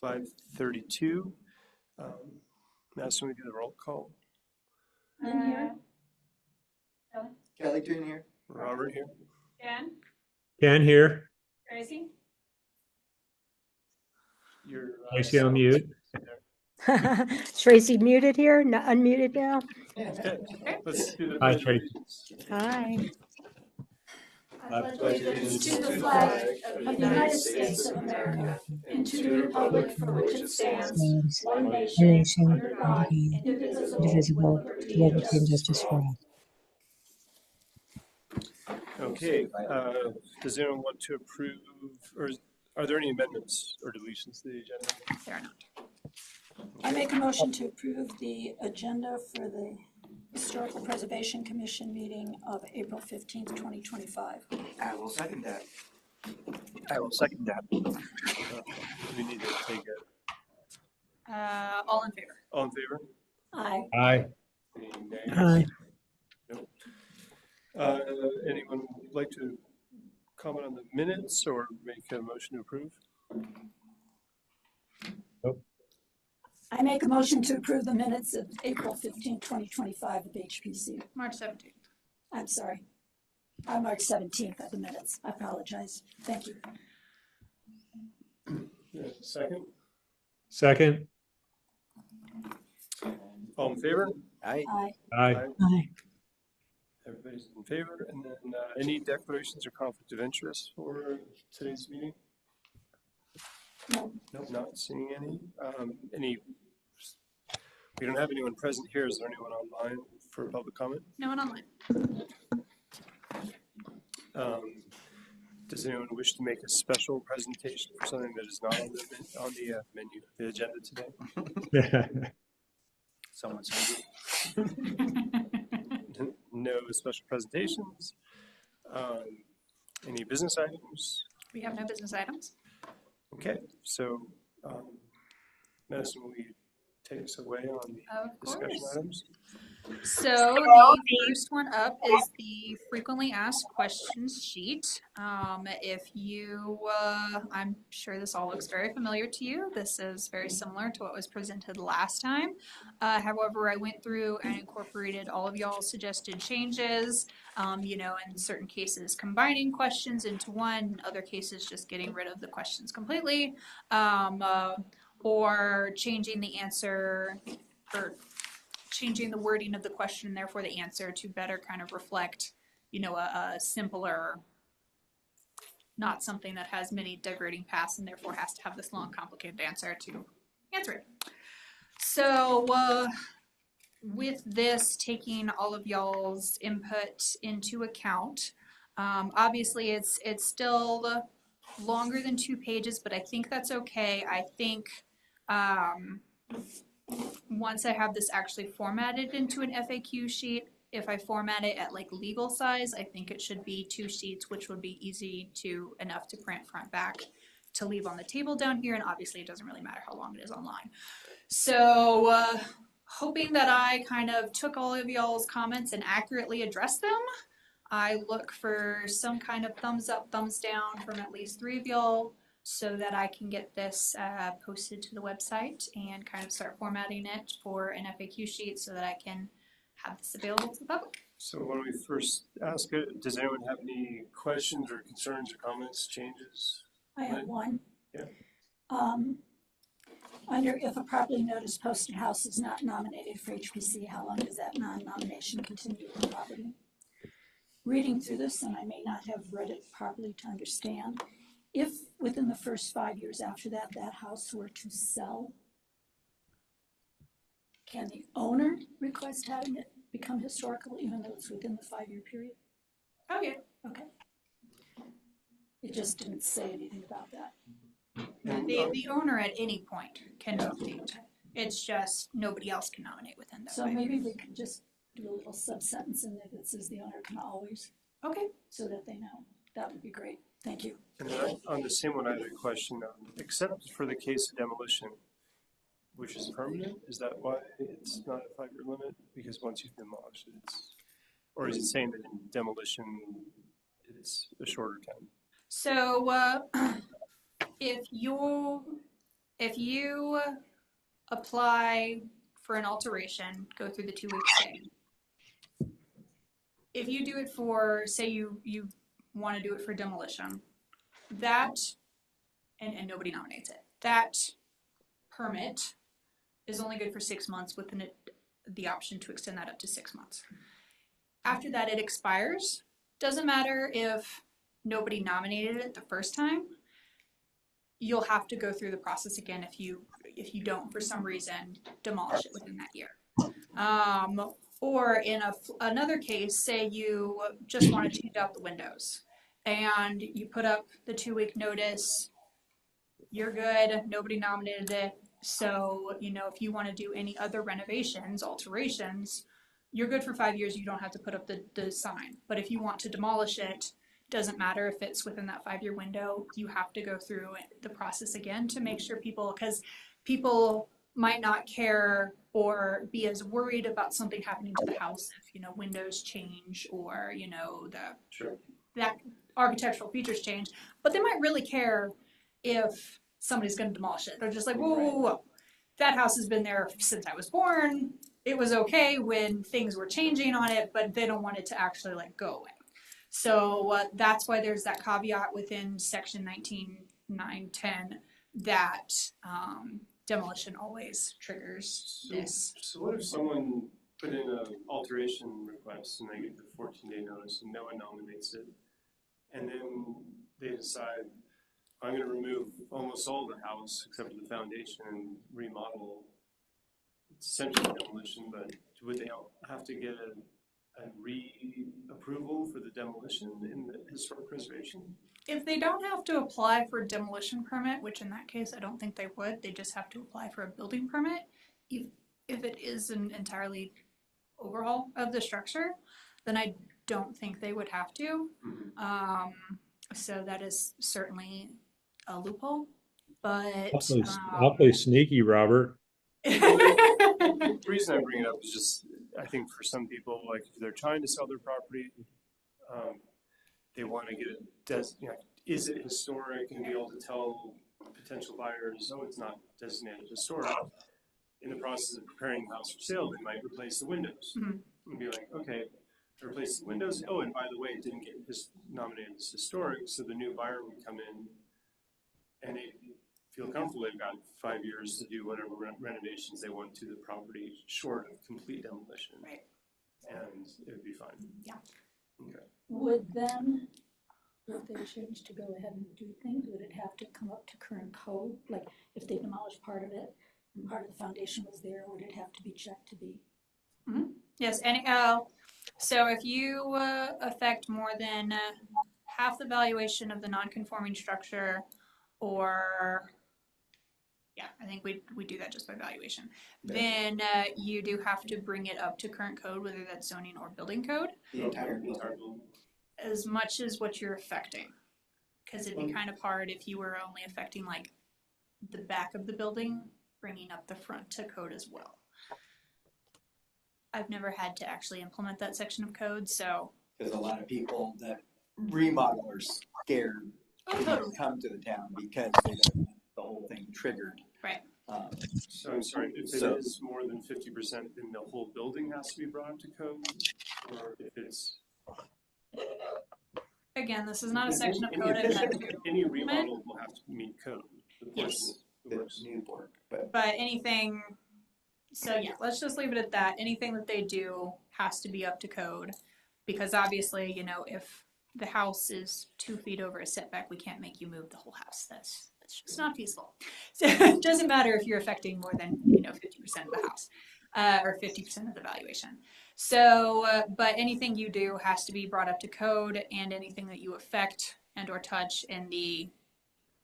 5:32. Madison, we do the roll call. I'm here. Kelly Green here. Robert here. Ken here. Tracy? You're Tracy on mute. Tracy muted here, not unmuted now. Okay, let's do the Hi, pledge of Tracy. allegiance. Hi. I pledge allegiance to the flag of the United States of America and to the republic for which it stands, one nation, under God, indivisible, with liberty and justice for all. Okay, does anyone want to approve, or are there any amendments or deletions to the agenda? There are not. I make a motion to approve the agenda for the Historical Preservation Commission meeting of April 15th, 2025. I will second that. I will second that. We need to take All in favor? all in favor? Aye. Aye. Any nays? Aye. Nope. Anyone would like to comment on the minutes or make a motion to approve? I make a motion to approve the minutes of April 15th, 2025 of HPC. March 17th. I'm sorry. March 17th of the minutes. I apologize. Thank you. Second, Second. all in favor? Aye. Aye. Aye. Aye. Everybody's in favor, and then any declarations or conflict of interest for today's meeting? No. Nope, not seeing any. We don't have anyone present here. Is there anyone online for public comment? No one online. Does anyone wish to make a special presentation for something that is not on the menu, the agenda today? Someone's hungry. No special presentations. Any business items? We have no business items. Okay, so Madison, will you take us away on the Of discussion course. items? So the first one up is the frequently asked questions sheet. If you, I'm sure this all looks very familiar to you. This is very similar to what was presented last time. However, I went through and incorporated all of y'all's suggested changes. In certain cases combining questions into one, in other cases just getting rid of the questions completely, or changing the answer or changing the wording of the question and therefore the answer to better kind of reflect, a simpler, not something that has many degrading paths and therefore has to have this long, complicated answer to answer it. So with this, taking all of y'all's input into account, obviously it's still longer than 2 pages, but I think that's okay. I think once I have this actually formatted into an FAQ sheet, if I format it at like legal size, I think it should be 2 sheets, which would be easy enough to print front back to leave on the table down here. And obviously it doesn't really matter how long it is online. So hoping that I kind of took all of y'all's comments and accurately addressed them. I look for some kind of thumbs up, thumbs down from at least 3 of y'all, so that I can get this posted to the website and kind of start formatting it for an FAQ sheet so that I can have this available to the public. So when we first ask it, does anyone have any questions or concerns or comments, changes? I have one. Yeah. Under if a properly noticed posted house is not nominated for HPC, how long does that non-nomination continue with the property? Reading through this, and I may not have read it properly to understand, if within the first 5 years after that, that house were to sell, can the owner request having it become historical even though it's within the 5-year period? Oh yeah. Okay. It just didn't say anything about that. The owner at any point can nominate. It's just nobody else can nominate within that. So maybe we could just do a little sub-sentence in there that says the owner can always, Okay. so that they know. That would be great. Thank you. And then on the same one, I had a question. Except for the case of demolition, which is permanent, is that why it's not a 5-year limit? Because once you've demolished it, or is it saying that in demolition, it's a shorter time? So if if you apply for an alteration, go through the 2-week stay. If you do it for, say you want to do it for demolition, that, and nobody nominates it, that permit is only good for 6 months with the option to extend that up to 6 months. After that, it expires. Doesn't matter if nobody nominated it the first time. You'll have to go through the process again if you don't, for some reason, demolish it within that year. Or in another case, say you just want to change out the windows and you put up the 2-week notice, you're good, nobody nominated it. So, if you want to do any other renovations, alterations, you're good for 5 years, you don't have to put up the sign. But if you want to demolish it, doesn't matter if it's within that 5-year window, you have to go through the process again to make sure because people might not care or be as worried about something happening to the house if, windows change or, that architectural features change, but they might really care if somebody's going to demolish it. They're just like, whoa. That house has been there since I was born. It was okay when things were changing on it, but they don't want it to actually go away. So that's why there's that caveat within section 19.9.10 that demolition always triggers this. So what if someone put in an alteration request and they get the 14-day notice and no one nominates it, and then they decide, I'm going to remove almost all the house except for the foundation and remodel? It's essentially demolition, but would they have to get a re-approval for the demolition in the historic preservation? If they don't have to apply for a demolition permit, which in that case I don't think they would, they just have to apply for a building permit. If it is an entirely overhaul of the structure, then I don't think they would have to. So that is certainly a loophole, but Awfully sneaky, Robert. The reason I bring it up is just, I think for some people, if they're trying to sell their property, they want to get it, is it historic, and be able to tell potential buyers, it's not designated historic. In the process of preparing the house for sale, they might replace the windows. And be like, okay, to replace the windows, and by the way, it didn't get nominated as historic, so the new buyer would come in and they feel comfortable they've got 5 years to do whatever renovations they want to the property short of complete demolition. Right. And it would be fine. Yeah. Okay. Would then, if they choose to go ahead and do things, would it have to come up to current code? Like if they demolished part of it and part of the foundation was there, would it have to be checked to be? Yes, so if you affect more than half the valuation of the non-conforming structure, or I think we do that just by valuation, then you do have to bring it up to current code, whether that's zoning or building code, The entire building. as much as what you're affecting. Because it'd be kind of hard if you were only affecting the back of the building, bringing up the front to code as well. I've never had to actually implement that section of code, so. Because a lot of people that remodel are scared to come to the town because they don't want the whole thing triggered. Right. So I'm sorry, if it is more than 50%, then the whole building has to be brought up to code? Or if it's... Again, this is not a section of code I've had to Any remodel will have to meet code. Yes. That's new work, but But anything, so let's just leave it at that. Anything that they do has to be up to code. Because obviously, if the house is 2 feet over a setback, we can't make you move the whole house. That's just not feasible. So it doesn't matter if you're affecting more than 50% of the house or 50% of the valuation. So, but anything you do has to be brought up to code, and anything that you affect and or touch in the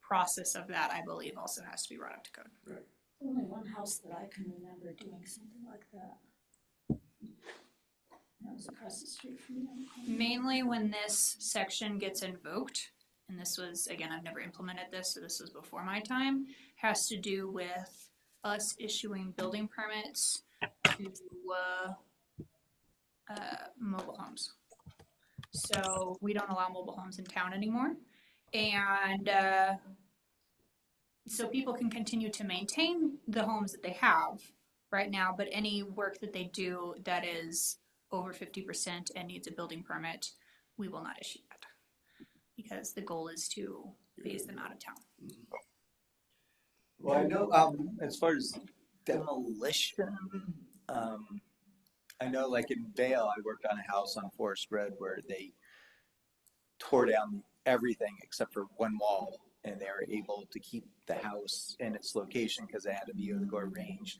process of that, I believe, also has to be brought up to code. Only one house that I can remember doing something like that. That was across the street from me. Mainly when this section gets invoked, and this was, again, I've never implemented this, so this was before my time, has to do with us issuing building permits to mobile homes. So we don't allow mobile homes in town anymore. And so people can continue to maintain the homes that they have right now, but any work that they do that is over 50% and needs a building permit, we will not issue that. Because the goal is to phase them out of town. Well, I know, as far as demolition, I know like in Vale, I worked on a house on Forest Road where they tore down everything except for one wall, and they were able to keep the house in its location because they had a view of the Gore Range.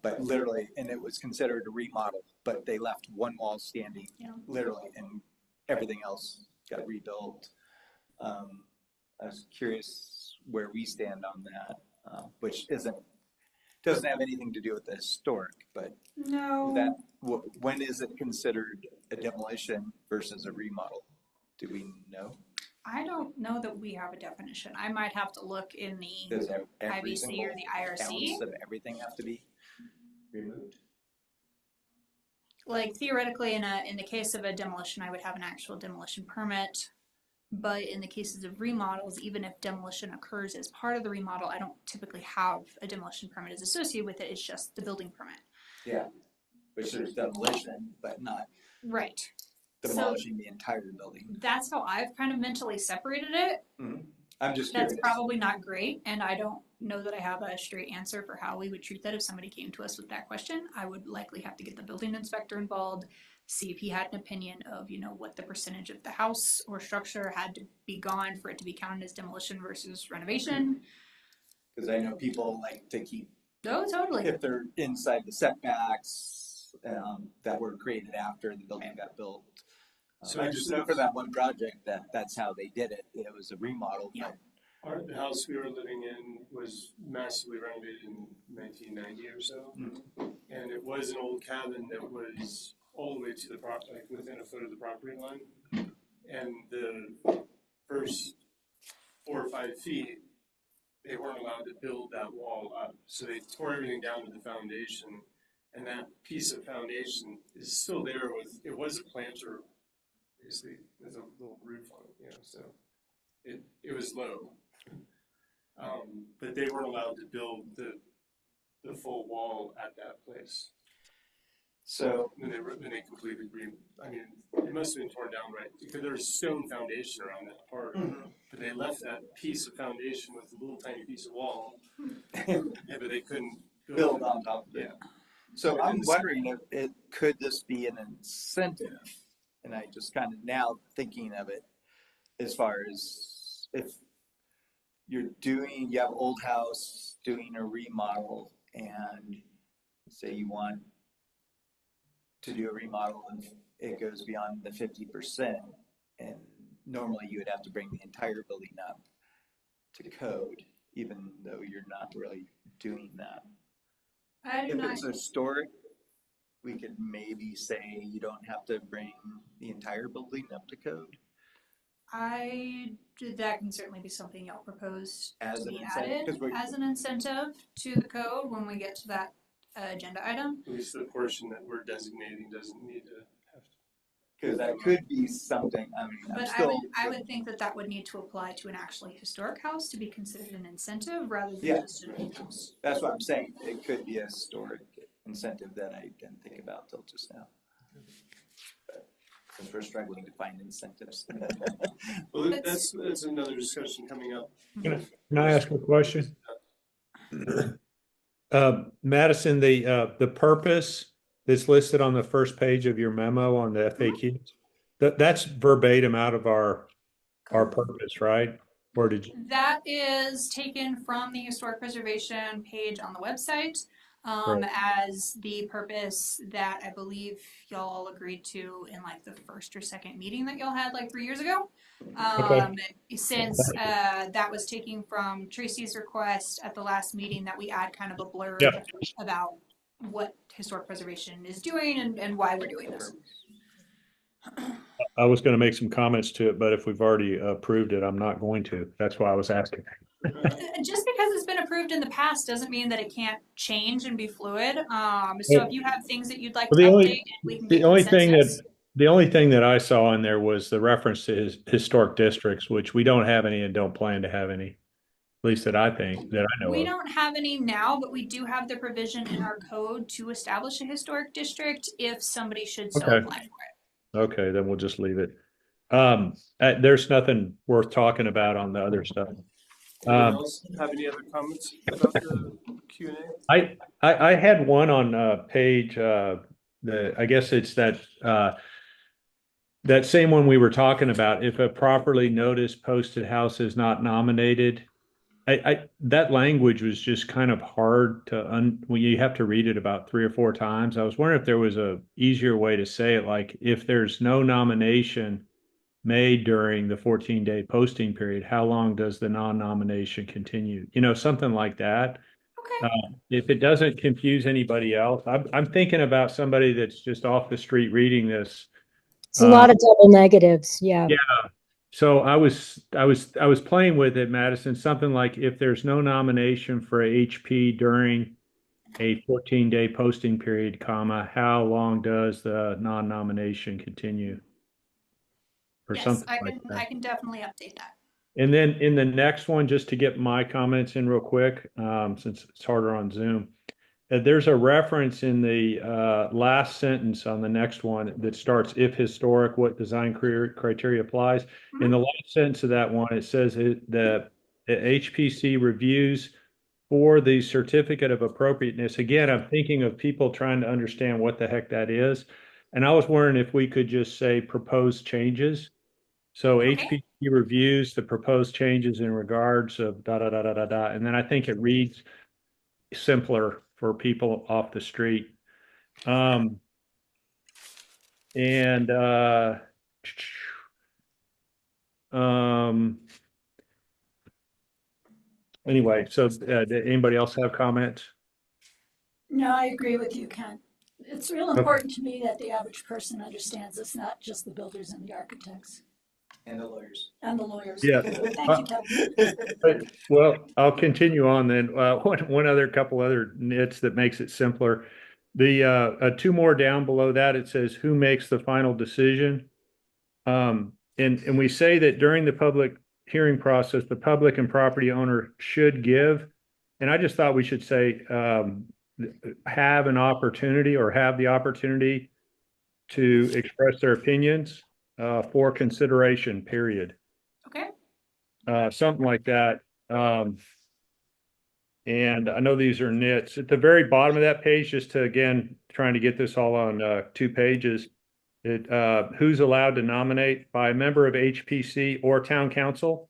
But literally, and it was considered a remodel, but they left one wall standing, Yeah. literally, and everything else got rebuilt. I was curious where we stand on that, which doesn't have anything to do with the historic, but No. that, when is it considered a demolition versus a remodel? Do we know? I don't know that we have a definition. I might have to look in the Does every IBC single or the IRC. ounce of everything have to be removed? Like theoretically, in the case of a demolition, I would have an actual demolition permit. But in the cases of remodels, even if demolition occurs as part of the remodel, I don't typically have a demolition permit as associated with it. It's just the building permit. Yeah, which there's demolition, but not Right. demolishing the entire building. That's how I've kind of mentally separated it. I'm just That's curious. probably not great, and I don't know that I have a straight answer for how we would treat that if somebody came to us with that question. I would likely have to get the building inspector involved, see if he had an opinion of, what the percentage of the house or structure had to be gone for it to be counted as demolition versus renovation. Because I know people like to keep, Oh, totally. if they're inside the setbacks that were created after the building got built. So I just know for that one project that's how they did it. It was a remodel. Yeah. The house we were living in was massively renovated in 1990 or so. And it was an old cabin that was all the way to the property, like within a foot of the property line. And the first 4 or 5 feet, they weren't allowed to build that wall up. So they tore everything down to the foundation. And that piece of foundation is still there it was a planter, basically, with a little roof on it, so it was low. But they weren't allowed to build the full wall at that place. So When they completely it must have been torn down, right? Because there was stone foundation around that part, but they left that piece of foundation with a little tiny piece of wall. But they couldn't build on top of it. Yeah. So I'm wondering if could this be an incentive? And I just kind of now thinking of it as far as if you have old house doing a remodel and say you want to do a remodel and it goes beyond the 50%, and normally you would have to bring the entire building up to code, even though you're not really doing that. If it's historic, we could maybe say you don't have to bring the entire building up to code that can certainly be something y'all propose as to an be incentive. added 'Cause we're- as an incentive to the code when we get to that agenda item. At least the portion that we're designating doesn't need to have to. Because that could be something, I mean, I'm But still. I would think that would need to apply to an actually historic house to be considered an incentive rather than Yeah. just an old house. That's what I'm saying. It could be a historic incentive that I didn't think about till just now. But since we're struggling to find incentives. Well, that's another discussion coming up. Can I ask a question? Madison, the purpose that's listed on the first page of your memo on the FAQs, that's verbatim out of our purpose, right? Or did you? That is taken from the historic preservation page on the website Right. as the purpose that I believe y'all agreed to in like the first or second meeting that y'all had like 3 years ago. Since that was taken from Tracy's request at the last meeting that we add kind of a blurb Yep. about what historic preservation is doing and why we're doing this. I was going to make some comments to it, but if we've already approved it, I'm not going to. That's why I was asking. Just because it's been approved in the past doesn't mean that it can't change and be fluid. So if you have things that you'd like to Well, update, we can get The only consensus. thing that I saw in there was the reference to historic districts, which we don't have any and don't plan to have any. least that I think, that I know We of. don't have any now, but we do have the provision in our code to establish a historic district if somebody should so Okay. apply for it. Okay, then we'll just leave it. There's nothing worth talking about on the other stuff. Anyone else have any other comments about the Q&A? I had one on page I guess it's that same one we were talking about. If a properly noticed posted house is not nominated, that language was just kind of hard to when you have to read it about 3 or 4 times. I was wondering if there was a easier way to say it, like if there's no nomination made during the 14-day posting period, how long does the non-nomination continue? Something like that. Okay. If it doesn't confuse anybody else, I'm thinking about somebody that's just off the street reading this. It's a lot of double negatives. Yeah. Yeah. So I was playing with it, Madison, something like if there's no nomination for HP during a 14-day posting period, comma, how long does the non-nomination continue? Or Yes, something I like can, that. I can definitely update that. And then in the next one, just to get my comments in real quick, since it's harder on Zoom, there's a reference in the last sentence on the next one that starts, if historic, what design criteria applies. In the last sentence of that one, it says the HPC reviews for the certificate of appropriateness. Again, I'm thinking of people trying to understand what the heck that is. And I was wondering if we could just say proposed changes. So Okay. HPC reviews the proposed changes in regards of da da da da da da, and then I think it reads simpler for people off the street. And anyway, so did anybody else have comments? No, I agree with you, Ken. It's real important to me that the average person understands it's not just the builders and the architects And the lawyers. and the lawyers. Yeah. Thank you, Kevin. Well, I'll continue on then. One other couple other nits that makes it simpler. The 2 more down below that, it says who makes the final decision. And we say that during the public hearing process, the public and property owner should give. And I just thought we should say have an opportunity or have the opportunity to express their opinions for consideration, period. Okay. Something like that. And I know these are nits. At the very bottom of that page, just to, again, trying to get this all on 2 pages, who's allowed to nominate by a member of HPC or town council?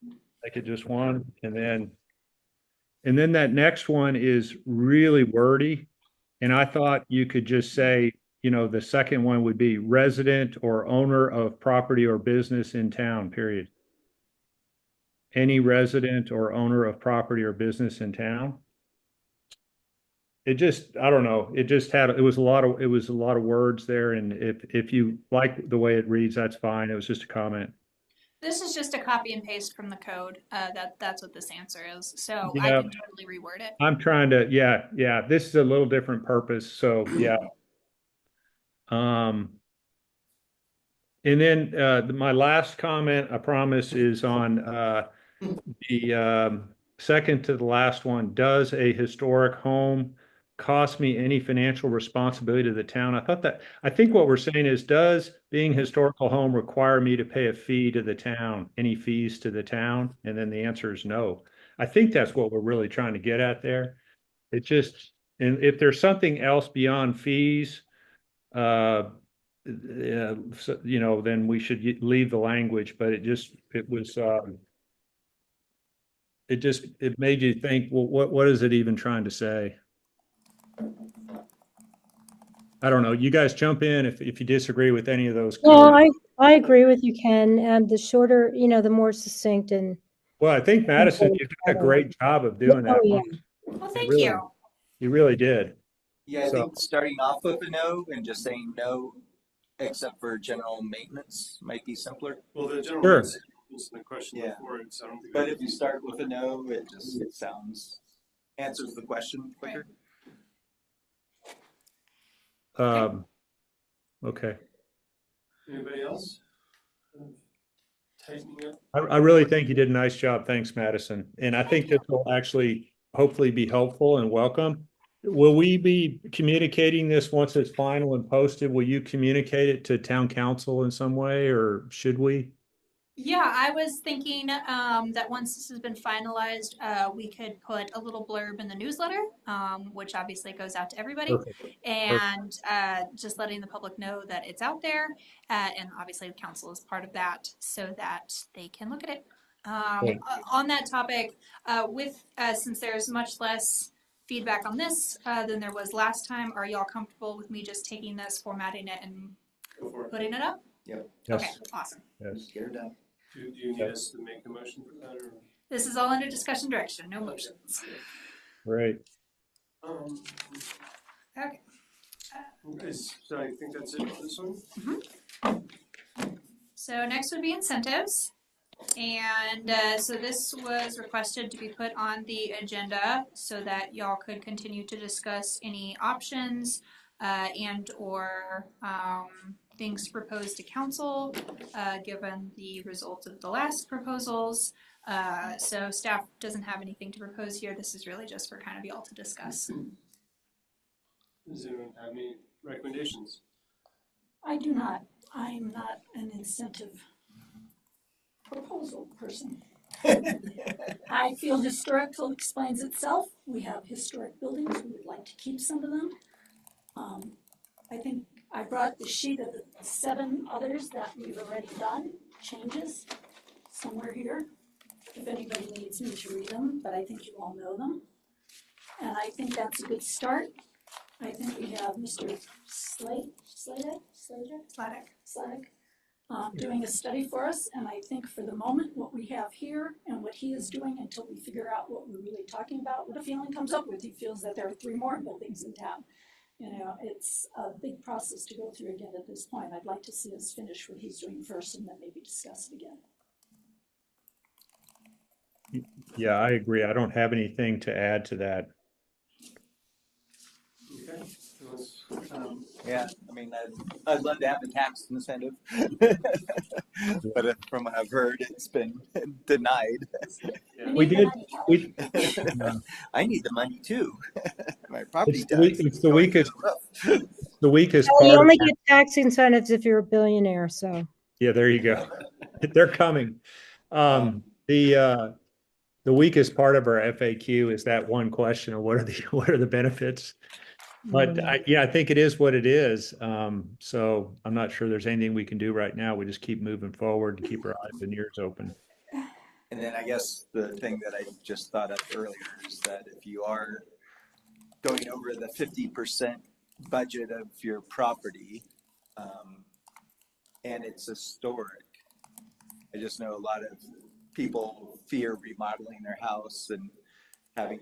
Make it just one. And then that next one is really wordy. And I thought you could just say, the second one would be resident or owner of property or business in town, period. Any resident or owner of property or business in town. It just, I don't know. It just it was a lot of words there. And if you like the way it reads, that's fine. It was just a comment. This is just a copy and paste from the code. That's what this answer is. So I Yeah. can totally reword it. I'm trying to, yeah. This is a little different purpose. So yeah. And then my last comment, I promise, is on the second to the last one. Does a historic home cost me any financial responsibility to the town? I think what we're saying is, does being historical home require me to pay a fee to the town, any fees to the town? And then the answer is no. I think that's what we're really trying to get at there. It just, and if there's something else beyond fees, then we should leave the language, but it made you think, well, what is it even trying to say? I don't know. You guys jump in if you disagree with any of those. No, I agree with you, Ken. The shorter, the more succinct and. Well, I think Madison, you did a great job of doing that. Oh, yeah. Well, thank Really, you. You really did. Yeah, I So- think starting off with a no and just saying no, except for general maintenance, might be simpler. Well, the general Sure. was the question Yeah. before it, so I don't think. But if you start with a no, it answers the question quicker. Okay. Anybody else? tightening up. I really think you did a nice job. Thanks, Madison. And I think this will actually hopefully be helpful and welcome. Will we be communicating this once it's final and posted? Will you communicate it to town council in some way, or should we? Yeah, I was thinking that once this has been finalized, we could put a little blurb in the newsletter, which obviously goes out to everybody, Perfect. and just letting the public know that it's out there, and obviously the council is part of that, so that they can look at it. Great. On that topic, with since there's much less feedback on this than there was last time, are y'all comfortable with me just taking this, formatting it, and Go for it. putting it up? Yep. Okay, Yes, awesome. yes. Get her done. Do you need us to make a motion for that, or? This is all under discussion direction, no motions. Great. Okay. So I think that's it for this one? So next would be incentives. And so this was requested to be put on the agenda so that y'all could continue to discuss any options and or things proposed to council given the results of the last proposals. So staff doesn't have anything to propose here. This is really just for kind of y'all to discuss. Does anyone have any recommendations? I do not. I'm not an incentive proposal person. I feel historical explains itself. We have historic buildings. We would like to keep some of them. I think I brought the sheet of the 7 others that we've already done, changes, somewhere here. If anybody needs me to read them, but I think you all know them. And I think that's a good start. I think we have Mr. Sladek doing a study for us, and I think for the moment, what we have here and what he is doing until we figure out what we're really talking about, what a feeling comes up with, he feels that there are 3 more buildings in town. You know, it's a big process to go through again at this point. I'd like to see us finish what he's doing first and then maybe discuss it again. Yeah, I agree. I don't have anything to add to that. Okay. Unless, Yeah, I mean, I'd love to have the tax incentive, but from what I've heard, it's been denied. yeah. We need the did, money, Kelly. we, I need the money too. My property It's the week- tax. it's the is going weakest- through the roof. the weakest Well, you part. only get tax incentives if you're a billionaire, so. Yeah, there you go. They're coming. The weakest part of our FAQ is that one question of what are the benefits? But I think it is what it is. So I'm not sure there's anything we can do right now. We just keep moving forward and keep our eyes and ears open. And then I guess the thing that I just thought of earlier is that if you are going over the 50% budget of your property, and it's historic, I just know a lot of people fear remodeling their house and having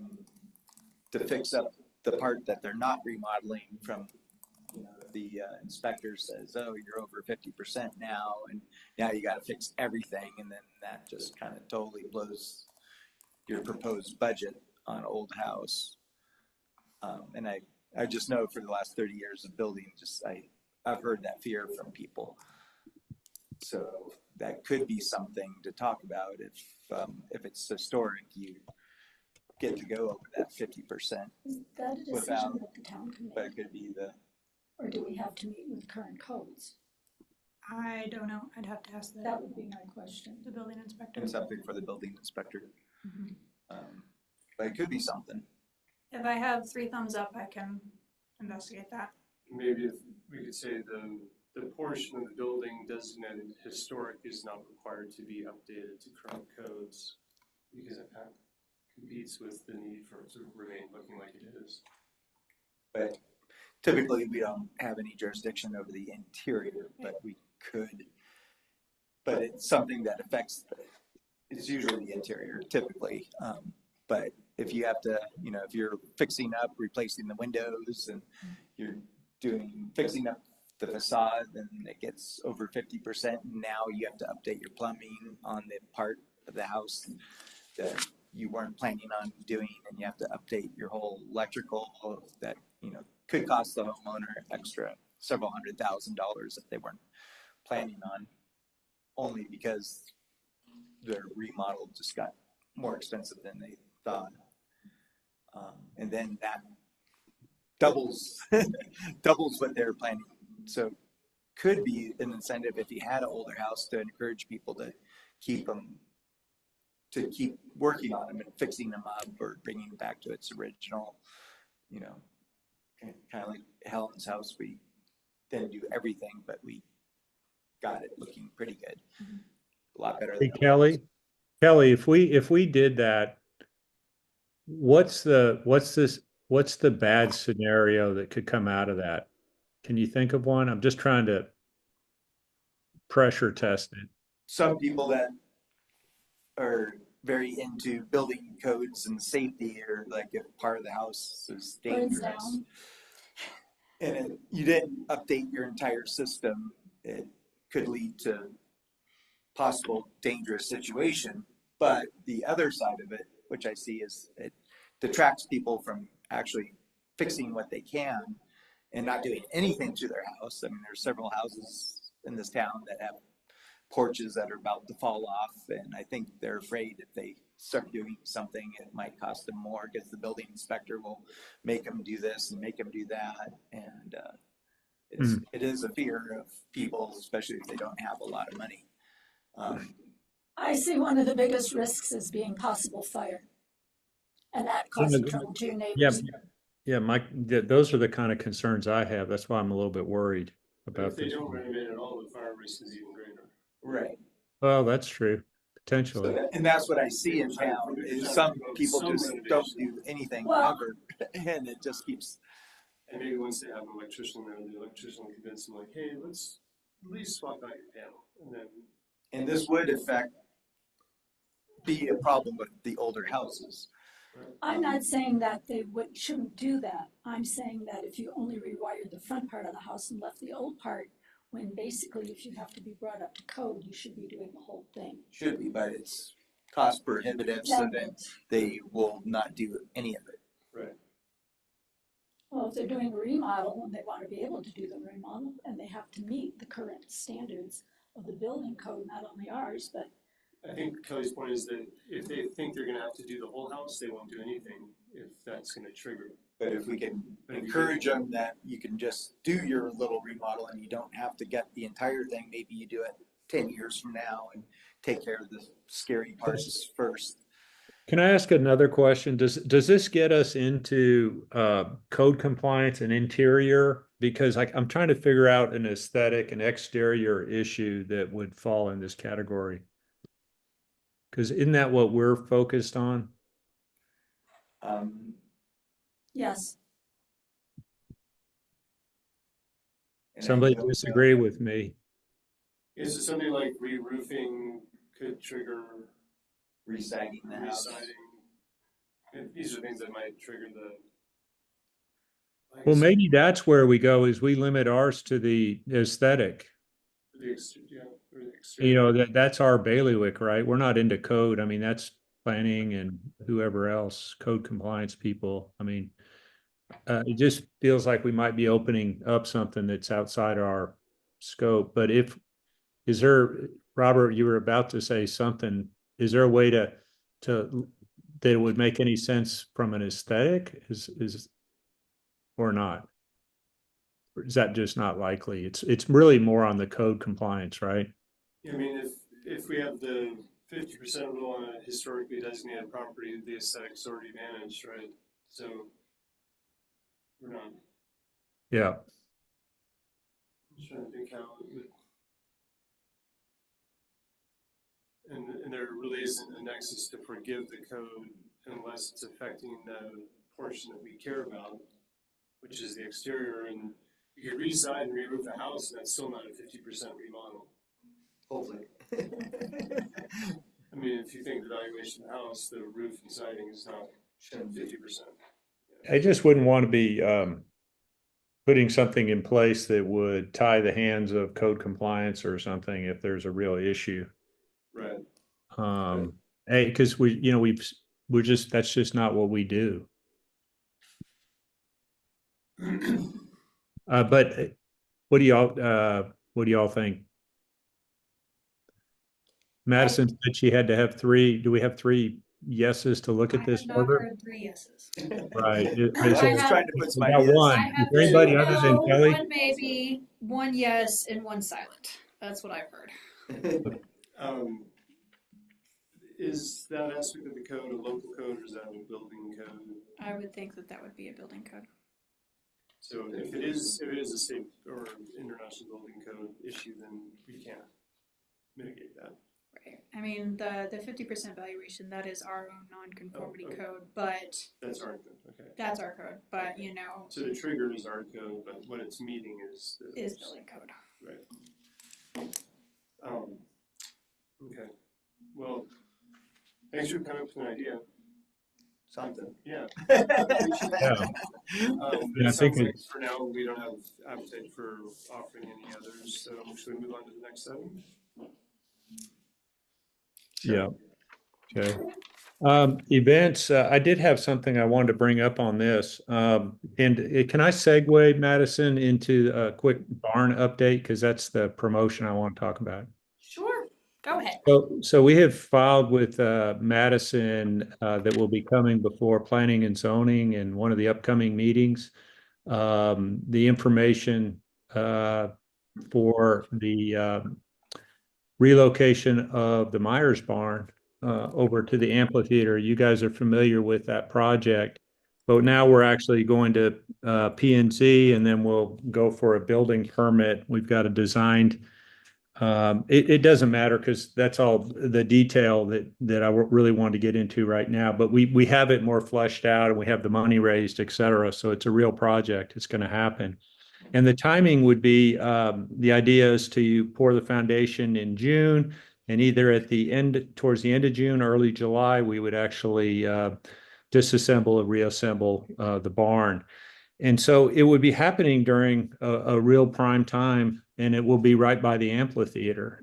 to fix up the part that they're not remodeling from, you know, the inspector says, oh, you're over 50% now, and now you got to fix everything, and then that just kind of totally blows your proposed budget on old house. And I just know for the last 30 years of building, I've heard that fear from people. So that could be something to talk about if it's historic, you get to go over that 50%. Is that a decision Without- that the town can But it make, could be or do we have to meet with current codes? I don't know. I'd have to ask That would be my question. the building inspector. it's something for the building inspector. Mhm. But it could be something. If I have 3 thumbs up, I can investigate that. Maybe if we could say the portion of the building designated historic is not required to be updated to current codes because it kind of competes with the need for it to remain looking like it is. But typically, we don't have any jurisdiction over the interior, but we could. But it's something that affects, it's usually the interior typically. But if you have to, you know, if you're fixing up, replacing the windows and you're fixing up the facade, then it gets over 50%. Now you have to update your plumbing on the part of the house that you weren't planning on doing, and you have to update your whole electrical that, you know, could cost the homeowner extra several $100,000 if they weren't planning on, only because their remodel just got more expensive than they thought. And then that doubles, doubles what they're planning. So could be an incentive if you had an older house to encourage people to keep working on them and fixing them up or bringing it back to its original, you know, kind of like Helen's house. We didn't do everything, but we got it looking pretty good. A lot better Hey, than Kelly, if we did that, what's the bad scenario that could come out of that? Can you think of one? I'm just trying to pressure test it. some people that are very into building codes and safety, or like if part of the house is Burns dangerous down. and you didn't update your entire system, it could lead to possible dangerous situation. But the other side of it, which I see, is it detracts people from actually fixing what they can and not doing anything to their house. I mean, there's several houses in this town that have porches that are about to fall off, and I think they're afraid if they start doing something, it might cost them more because the building inspector will make them do this and make them do that, and it is a fear of people, especially if they don't have a lot of money. I see one of the biggest risks as being possible fire. And that causes trouble to your neighbors. Yeah, Mike, those are the kind of concerns I have. That's why I'm a little bit worried But about if they this. don't renovate at all, the fire risk is even greater. Right. Well, that's true, So potentially. and that's what I see in town, is some people just don't do anything Well- ever, and it just keeps. And maybe once they have an electrician there, the electrician will convince them like, hey, let's at least swap out your panel. And then, And this would be a problem with the older houses. I'm not saying that they shouldn't do that. I'm saying that if you only rewired the front part of the house and left the old part, when basically if you have to be brought up to code, you should be doing the whole thing. Should be, but it's cost prohibitive, so that they will not do any of it. right. Well, if they're doing a remodel and they want to be able to do the remodel, and they have to meet the current standards of the building code, not only ours, but I think Kelly's point is that if they think they're gonna have to do the whole house, they won't do anything if that's gonna trigger it. But if we can encourage them that you can just do your little remodel and you don't have to get the entire thing, maybe you do it 10 years from now and take care of the scary parts first. Can I ask another question? Does this get us into code compliance and interior? Because I'm trying to figure out an aesthetic and exterior issue that would fall in this category. Because isn't that what we're focused on? yes. And I Somebody know, disagree with me. Is it something like re-roofing could trigger resagging the house. re-siding? And these are things that might trigger the. Well, maybe that's where we go, is we limit ours to the aesthetic. The exterior. You know, that's our bailiwick, right? We're not into code. I mean, that's planning and whoever else, code compliance people. I mean, it just feels like we might be opening up something that's outside our scope. But Robert, you were about to say something. Is there a way that it would make any sense from an aesthetic? Or not? Or is that just not likely? It's really more on the code compliance, right? I mean, if we have the 50% rule on a historically designated property, the aesthetic's already managed, right? So we're not. Yeah. I'm trying to think how it would. And there really isn't a nexus to forgive the code unless it's affecting the portion that we care about, which is the exterior. And you could reside and re-roof a house, and that's still not a 50% remodel. Hopefully. I mean, if you think the valuation of the house, the roof and siding is not 50%. I just wouldn't want to be putting something in place that would tie the hands of code compliance or something if there's a real issue. Right. Because that's just not what we do. But what do y'all think? Madison said she had to have three. Do we have three yeses to look I at this have not order? heard 3 yeses. Right. I So was trying to put some we got ideas. one. I Is have there 2 anybody other than no, Kelly? 1 maybe, 1 yes, and 1 silent. That's what I've heard. Is that aspect of the code a local code or is that a building code? I would think that that would be a building code. So if it is a state or international building code issue, then we can't mitigate that. Right. I mean, the 50% valuation, that is our own non-conformity Oh, okay. code, but That's our code, okay. that's our code. But, you know, So the trigger is our code, but what it's meeting is the. is building code. Right. Okay, well, thanks for coming up with an idea. Something. Yeah. Yeah. It Yeah, I think sounds like it's- for now, we don't have appetite for offering any others, so should we move on to the next item? Yeah. Okay. Events, I did have something I wanted to bring up on this. And can I segue, Madison, into a quick barn update? Because that's the promotion I want to talk about. Sure. Go ahead. So we have filed with Madison that will be coming before Planning and Zoning in one of the upcoming meetings. The information for the relocation of the Myers Barn over to the amphitheater. You guys are familiar with that project, but now we're actually going to P&Z, and then we'll go for a building permit. We've got a designed. It doesn't matter because that's all the detail that I really want to get into right now. But we have it more fleshed out, and we have the money raised, et cetera. So it's a real project. It's going to happen. And the timing would be, the idea is to pour the foundation in June, and either towards the end of June, early July, we would actually disassemble and reassemble the barn. And so it would be happening during a real prime time, and it will be right by the amphitheater.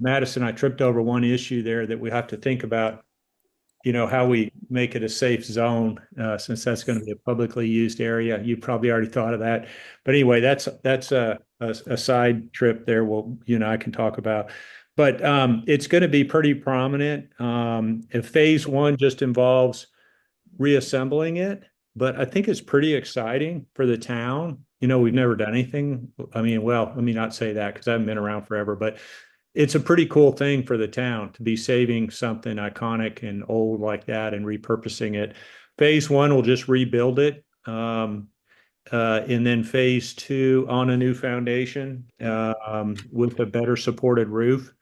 Madison, I tripped over one issue there that we have to think about, how we make it a safe zone, since that's going to be a publicly used area. You probably already thought of that. But anyway, that's a side trip there. I can talk about. But it's going to be pretty prominent. If phase 1 just involves reassembling it, but I think it's pretty exciting for the town. We've never done anything. I mean, well, let me not say that because I haven't been around forever, but it's a pretty cool thing for the town to be saving something iconic and old like that and repurposing it. Phase 1 will just rebuild it. And then phase 2 on a new foundation with a better supported roof,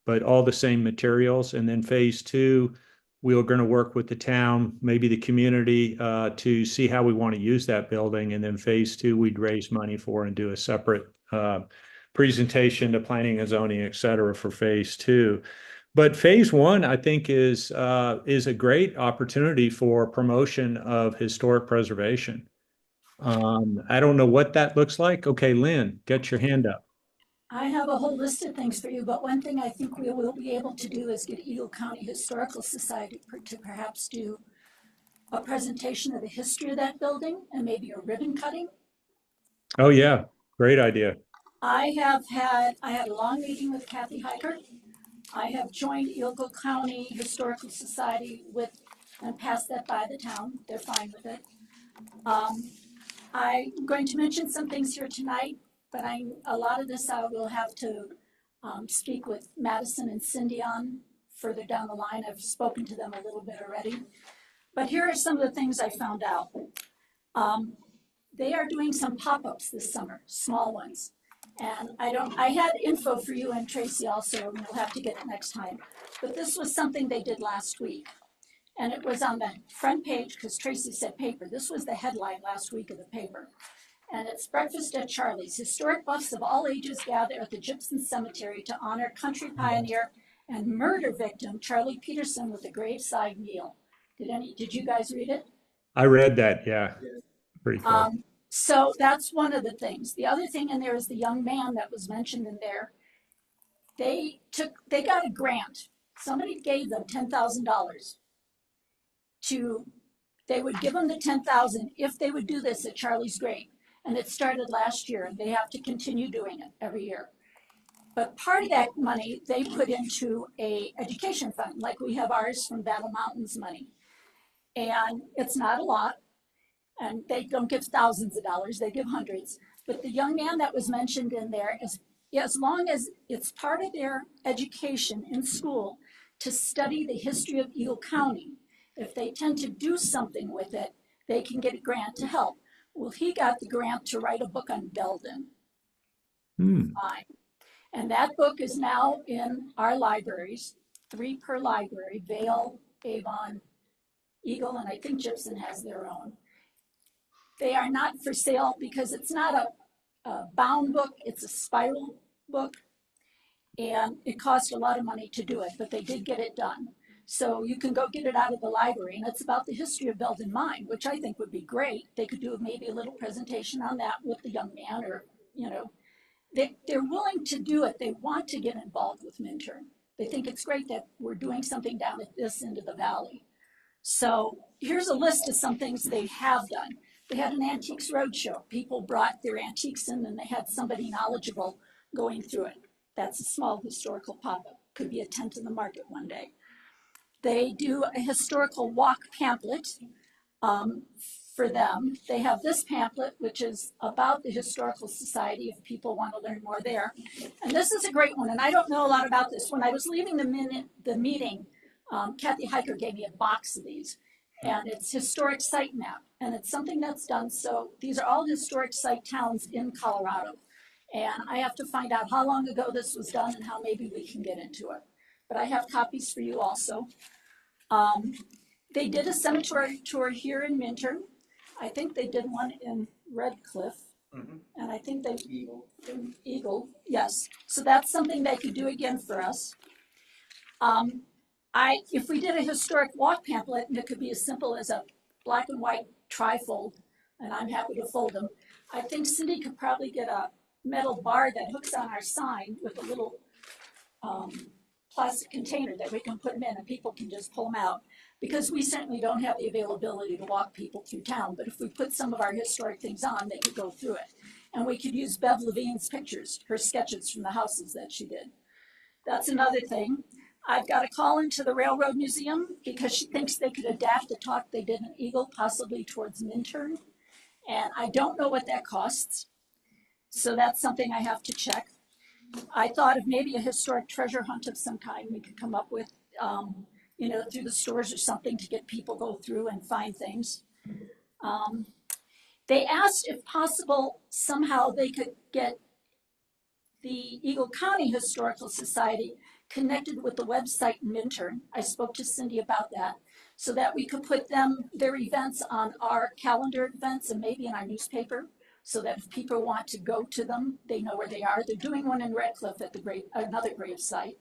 but all the same materials. And then phase 2, we're going to work with the town, maybe the community, to see how we want to use that building. And then phase 2, we'd raise money for and do a separate presentation to planning and zoning, et cetera, for phase 2. But phase 1, I think, is a great opportunity for promotion of historic preservation. I don't know what that looks like. Okay, Lynn, get your hand up. I have a whole list of things for you, but one thing I think we will be able to do is get Eagle County Historical Society to perhaps do a presentation of the history of that building and maybe a ribbon cutting. Oh yeah, great idea. I had a long meeting with Kathy Hiker. I have joined Eagle County Historical Society and passed that by the town. They're fine with it. I'm going to mention some things here tonight, but a lot of this I will have to speak with Madison and Cindy on further down the line. I've spoken to them a little bit already. But here are some of the things I found out. They are doing some pop-ups this summer, small ones. And I had info for you and Tracy also, and we'll have to get it next time. But this was something they did last week. And it was on the front page, because Tracy said paper. This was the headline last week of the paper. And it's Breakfast at Charlie's. Historic buffs of all ages gather at the Gypsum Cemetery to honor country pioneer and murder victim Charlie Peterson with a graveside meal. Did you guys read it? I read that, yeah. Pretty cool. So that's one of the things. The other thing in there is the young man that was mentioned in there. They got a grant. Somebody gave them $10,000 they would give them the $10,000 if they would do this at Charlie's grave. And it started last year, and they have to continue doing it every year. But part of that money they put into a education fund, like we have ours from Battle Mountains money. And it's not a lot, and they don't give thousands of dollars, they give hundreds. But the young man that was mentioned in there, as long as it's part of their education in school to study the history of Eagle County, if they tend to do something with it, they can get a grant to help. Well, he got the grant to write a book on Belden. Fine. And that book is now in our libraries, 3 per library, Vail, Avon, Eagle, and I think Gibson has their own. They are not for sale because it's not a bound book, it's a spiral book. And it cost a lot of money to do it, but they did get it done. So you can go get it out of the library, and it's about the history of Belden Mine, which I think would be great. They could do maybe a little presentation on that with the young man, or, you know, they're willing to do it. They want to get involved with Minturn. They think it's great that we're doing something down at this end of the valley. So here's a list of some things they have done. They had an antiques roadshow. People brought their antiques in, and they had somebody knowledgeable going through it. That's a small historical pop-up. Could be a tent in the market one day. They do a historical walk pamphlet for them. They have this pamphlet, which is about the Historical Society, if people want to learn more there. And this is a great one, and I don't know a lot about this. When I was leaving the meeting, Kathy Hiker gave me a box of these, and it's historic site map, and it's something that's done. So these are all historic site towns in Colorado, and I have to find out how long ago this was done and how maybe we can get into it. But I have copies for you also. They did a cemetery tour here in Minturn. I think they did one in Red Cliff, and I think they Eagle, yes. So that's something they could do again for us. If we did a historic walk pamphlet, and it could be as simple as a black and white trifold, and I'm happy to fold them. I think Cindy could probably get a metal bar that hooks on our sign with a little plastic container that we can put them in, and people can just pull them out. Because we certainly don't have the availability to walk people through town, but if we put some of our historic things on, they could go through it. And we could use Bev Levine's pictures, her sketches from the houses that she did. That's another thing. I've got a call into the Railroad Museum because she thinks they could adapt the talk they did in Eagle possibly towards Minturn. And I don't know what that costs. So that's something I have to check. I thought of maybe a historic treasure hunt of some kind we could come up with, you know, through the stores or something to get people go through and find things. They asked if possible, somehow they could get the Eagle County Historical Society connected with the website in Minturn. I spoke to Cindy about that, so that we could put their events on our calendar events and maybe in our newspaper, so that if people want to go to them, they know where they are. They're doing one in Red Cliff at another grave site.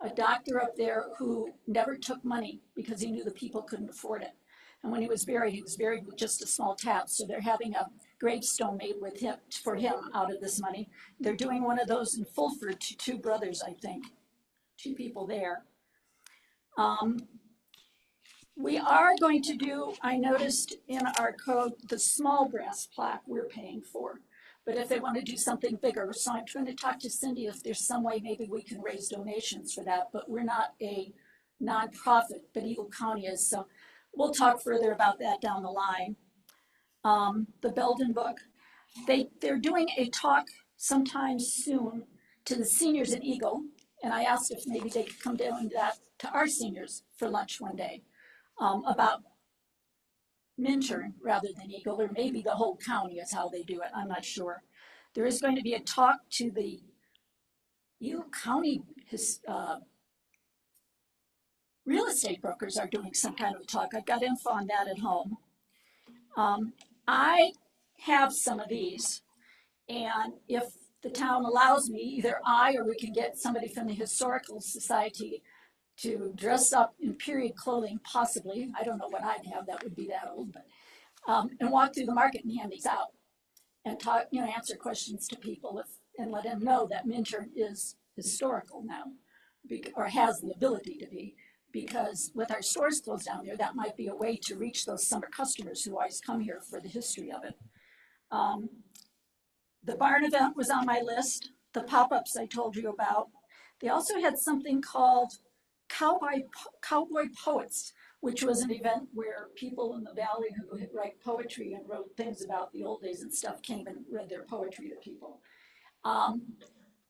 A doctor up there who never took money because he knew the people couldn't afford it. And when he was buried with just a small tab. So they're having a gravestone made for him out of this money. They're doing one of those in Fulford to 2 brothers, I think. 2 people there. We are going to do, I noticed in our code, the small brass plaque we're paying for. But if they want to do something bigger, so I'm trying to talk to Cindy if there's some way maybe we can raise donations for that, but we're not a nonprofit, but Eagle County is, so we'll talk further about that down the line. The Belden book, they're doing a talk sometime soon to the seniors at Eagle, and I asked if maybe they could come down to our seniors for lunch one day about Minturn rather than Eagle, or maybe the whole county is how they do it. I'm not sure. There is going to be a talk to the Eagle County real estate brokers are doing some kind of a talk. I've got info on that at home. I have some of these, and if the town allows me, either I or we can get somebody from the Historical Society to dress up in period clothing, possibly. I don't know what I'd have, that would be that old, but and walk through the market and hand these out and talk, you know, answer questions to people and let them know that Minturn is historical now, or has the ability to be, because with our stores closed down there, that might be a way to reach those summer customers who always come here for the history of it. The barn event was on my list. the pop-ups I told you about. They also had something called Cowboy Poets, which was an event where people in the valley who write poetry and wrote things about the old days and stuff came and read their poetry to people.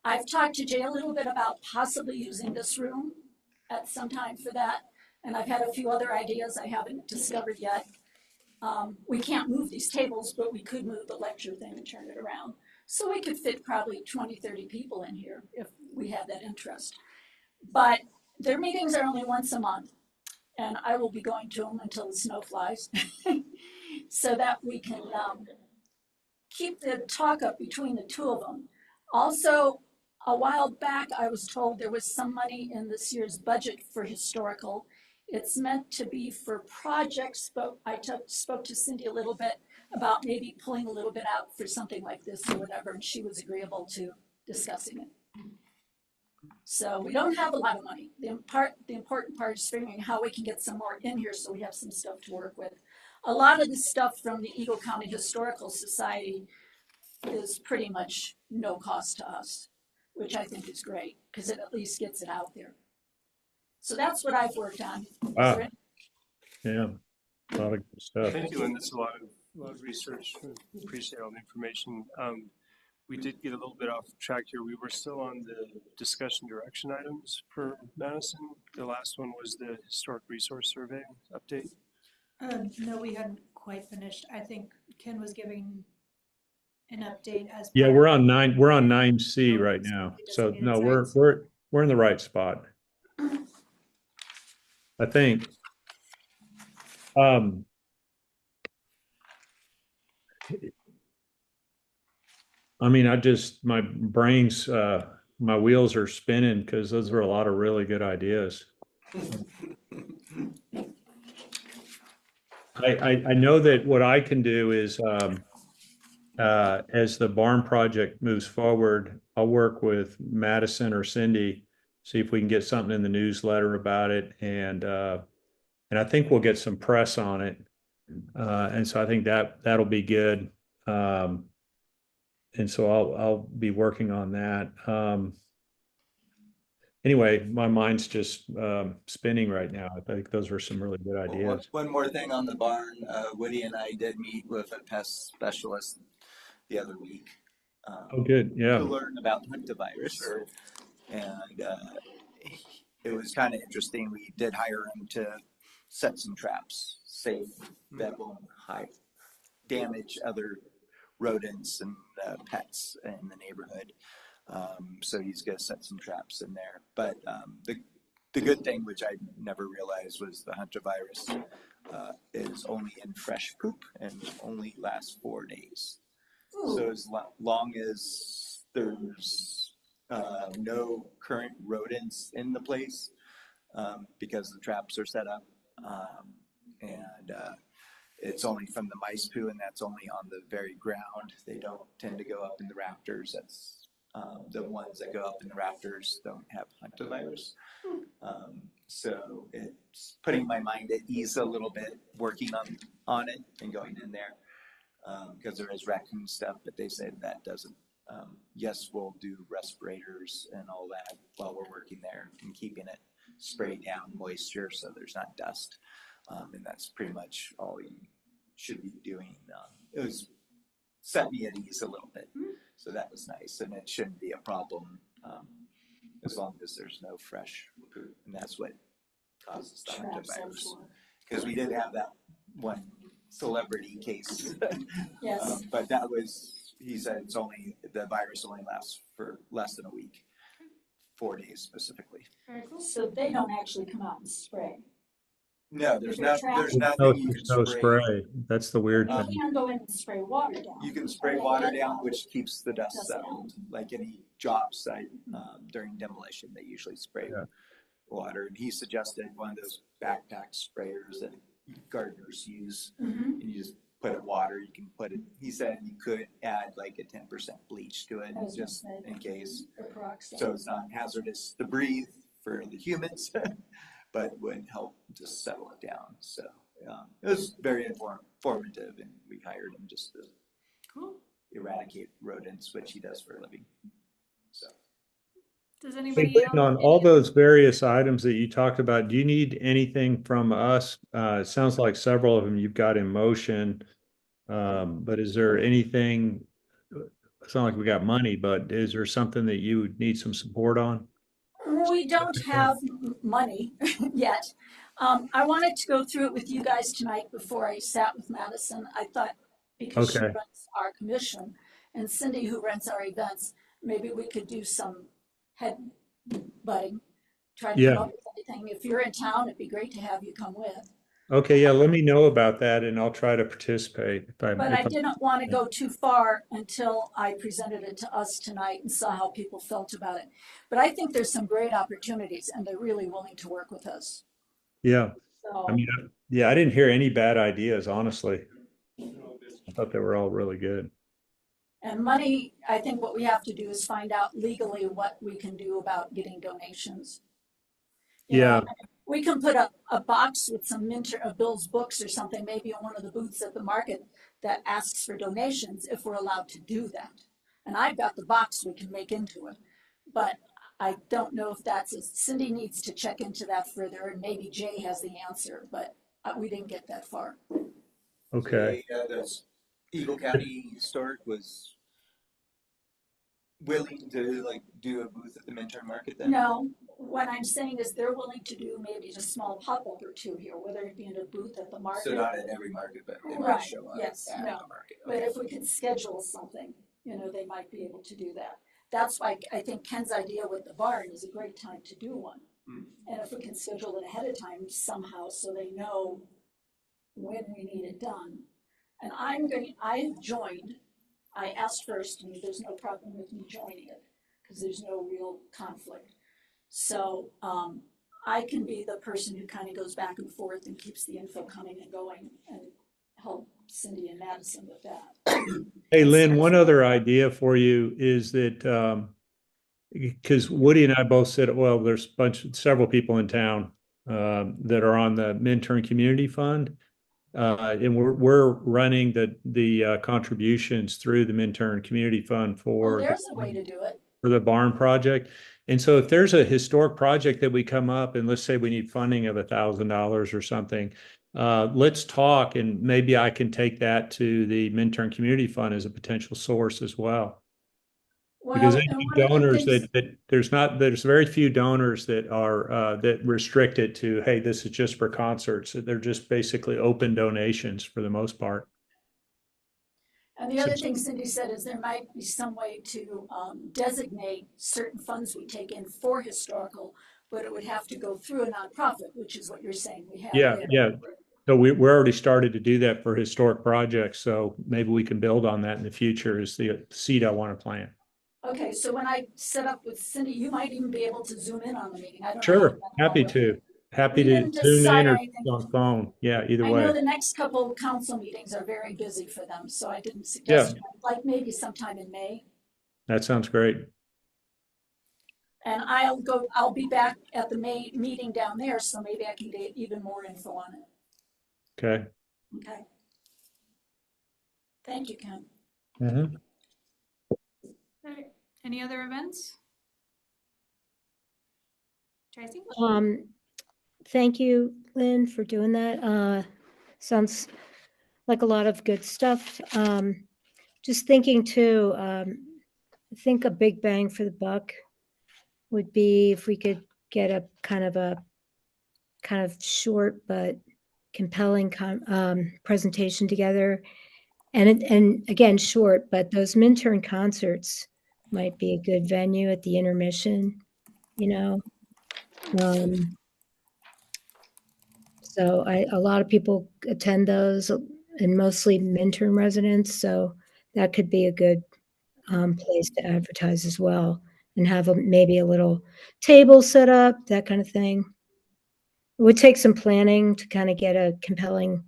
I've talked to Jay a little bit about possibly using this room at some time for that, and I've had a few other ideas I haven't discovered yet. We can't move these tables, but we could move the lecture thing and turn it around. So we could fit probably 20, 30 people in here if we had that interest. But their meetings are only once a month, and I will be going to them until the snow flies so that we can keep the talk up between the two of them. Also, a while back, I was told there was some money in this year's budget for historical. It's meant to be for projects, but I spoke to Cindy a little bit about maybe pulling a little bit out for something like this or whatever, and she was agreeable to discussing it. So we don't have a lot of money. The important part is figuring how we can get some more in here so we have some stuff to work with. A lot of the stuff from the Eagle County Historical Society is pretty much no cost to us, which I think is great because it at least gets it out there. So that's what I've worked on. Wow. Yeah, a lot of good stuff. Thank you, Lynn. That's a lot of research. Appreciate all the information. We did get a little bit off track here. We were still on the discussion direction items for Madison. The last one was the historic resource survey update. No, we hadn't quite finished. I think Ken was giving an update as. Yeah, part we're of- on 9C right now. So no, we're in the right spot. I think. I mean, my brain's, my wheels are spinning because those were a lot of really good ideas. I know that what I can do is, as the barn project moves forward, I'll work with Madison or Cindy, see if we can get something in the newsletter about it, and I think we'll get some press on it, and so I think that'll be good, and so I'll be working on that. Anyway, my mind's just spinning right now. I think those were some really good ideas. One more thing on the barn. Woody and I did meet with a pest specialist the other week. Oh, good. Yeah. To learn about hantavirus. And it was kind of interesting. We did hire him to set some traps, safe, that won't damage other rodents and pets in the neighborhood. So he's going to set some traps in there. But the good thing, which I never realized, was the hantavirus is only in fresh poop and only lasts 4 days. Ooh. So as long as there's no current rodents in the place, because the traps are set up, and it's only from the mice poo, and that's only on the very ground. They don't tend to go up in the rafters. That's the ones that go up in the rafters don't have hantavirus. So it's putting my mind at ease a little bit, working on it and going in there, because there is raccoon stuff, but they said that doesn't. Yes, we'll do respirators and all that while we're working there and keeping it sprayed down moisture so there's not dust. And that's pretty much all you should be doing. It was set me at ease a little bit. So that was nice, and it shouldn't be a problem as long as there's no fresh food, and that's what causes the hantavirus. Because we did have that one celebrity case, Yes. but that was, he said the virus only lasts for less than a week, 4 days specifically. Very cool. So they don't actually come out and spray. No, there's There's nothing you no can spray. spray. That's the weird You thing. can go in and spray water down. You can spray water down, which keeps the dust settled. Like any job site during demolition, they usually spray water. And he suggested one of those backpack sprayers that gardeners use. And you just put it water. You can put it. He said you could add like a 10% bleach to it just in case. So it's not hazardous to breathe for the humans, but would help to settle it down. So it was very informative, and we hired him just to eradicate rodents, which he does for a living. So Does Hey, anybody Lynn, else? on all those various items that you talked about, do you need anything from us? It sounds like several of them you've got in motion. But is there anything, it's not like we got money, but is there something that you would need some support on? We don't have money yet. I wanted to go through it with you guys tonight before I sat with Madison. I thought because she Okay. runs our commission and Cindy who runs our events, maybe we could do some head butting, try to come Yeah. up with anything. If you're in town, it'd be great to have you come with. Okay, yeah, let me know about that and I'll try to participate But I didn't want to go too far until I presented it to us tonight and saw how people felt about it. But I think there's some great opportunities and they're really willing to work with us. Yeah, So, I mean, yeah, I didn't hear any bad ideas, honestly. I thought they were all really good. and money, I think what we have to do is find out legally what we can do about getting donations. You Yeah, know, we can put a box with some Minter of Bill's books or something, maybe on one of the booths at the market that asks for donations if we're allowed to do that. And I've got the box we can make into it. But I don't know if Cindy needs to check into that further and maybe Jay has the answer, but we didn't get that far. okay. the Eagle County Historic was willing to like do a booth at the Minturn Market then? No, what I'm saying is they're willing to do maybe just a small pop-up or two here, whether it be in a booth at the market. So not at every market, but they might Right, show up yes, at no. the market. But Okay. if we could schedule something, they might be able to do that. That's why I think Ken's idea with the barn is a great time to do one. Hmm. And if we can schedule it ahead of time somehow so they know when we need it done. And I have joined, I asked first, and there's no problem with me joining it, because there's no real conflict. So, I can be the person who kind of goes back and forth and keeps the info coming and going and help Cindy and Madison with that. Hey, Lynn, one other idea for you is that, because Woody and I both said, well, there's several people in town, that are on the Minturn Community Fund. And we're running the contributions through the Minturn Community Fund Well, for there's a way to do it. the barn project. And so if there's a historic project that we come up and let's say we need funding of $1,000 or something, let's talk and maybe I can take that to the Minturn Community Fund as a potential source as well. Because Well, any and one of the donors things, there's very few donors that are that restrict it to, hey, this is just for concerts. They're just basically open donations for the most part. and the other thing Cindy said is there might be some way to designate certain funds we take in for historical, but it would have to go through a nonprofit, which is what you're saying we have. Yeah, there. yeah. So we're already started to do that for historic projects. So maybe we can build on that in the future is the seed I want to plant. Okay, so when I set up with Cindy, you might even be able to zoom in on the meeting. I don't know. Sure, how happy that to. Happy We to didn't tune decide in or anything. on phone. Yeah, either I know way. the next couple council meetings are very busy for them, so I didn't suggest, like maybe sometime in May. That sounds great. And I'll be back at the May meeting down there, so maybe I can get even more info on it. Okay. Okay. Thank you, Ken. Mhm. Alright, any other events? Tracy? Thank you, Lynn, for doing that. Sounds like a lot of good stuff. Just thinking too, I think a big bang for the buck would be if we could get a kind of short but compelling presentation together. And again, short, but those Minturn concerts might be a good venue at the intermission, you know. So a lot of people attend those and mostly Minturn residents. So that could be a good place to advertise as well and have maybe a little table set up, that kind of thing. It would take some planning to kind of get a compelling,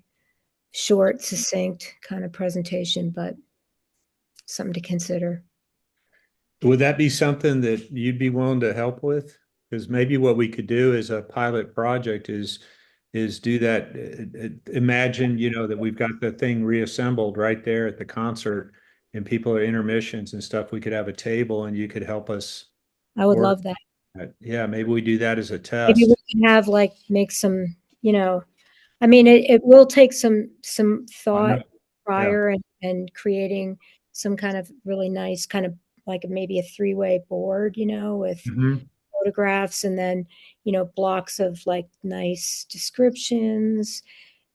short, succinct kind of presentation, but something to consider. Would that be something that you'd be willing to help with? Because maybe what we could do as a pilot project is do that. Imagine, that we've got the thing reassembled right there at the concert and people are intermissions and stuff, we could have a table and you could help us. I would Or- love that. Yeah, maybe we do that as a Maybe test. we can have like, make some, I mean, it will take some thought prior and creating some kind of really nice kind of like maybe a 3-way board, with Mhm. photographs and then, blocks of like nice descriptions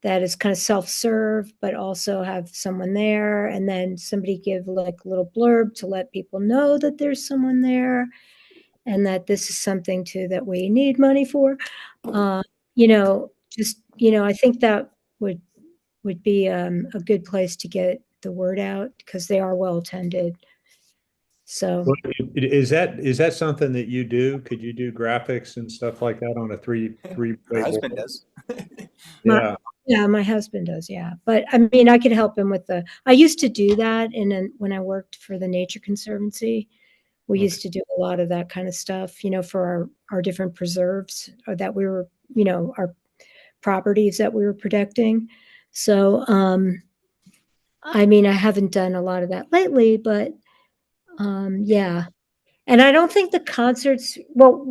that is kind of self-serve, but also have someone there, and then somebody give like a little blurb to let people know that there's someone there and that this is something too that we need money for. Just, I think that would be a good place to get the word out because they are well attended. So Well, is that something that you do? Could you do graphics and stuff like that on a three My husband does. Yeah. yeah, my husband does, yeah. But I mean, I could help him with I used to do that when I worked for the Nature Conservancy. We Okay. used to do a lot of that kind of stuff, for our different preserves that we were, our properties that we were protecting. So, I mean, I haven't done a lot of that lately, but yeah. And I don't think the concerts, well,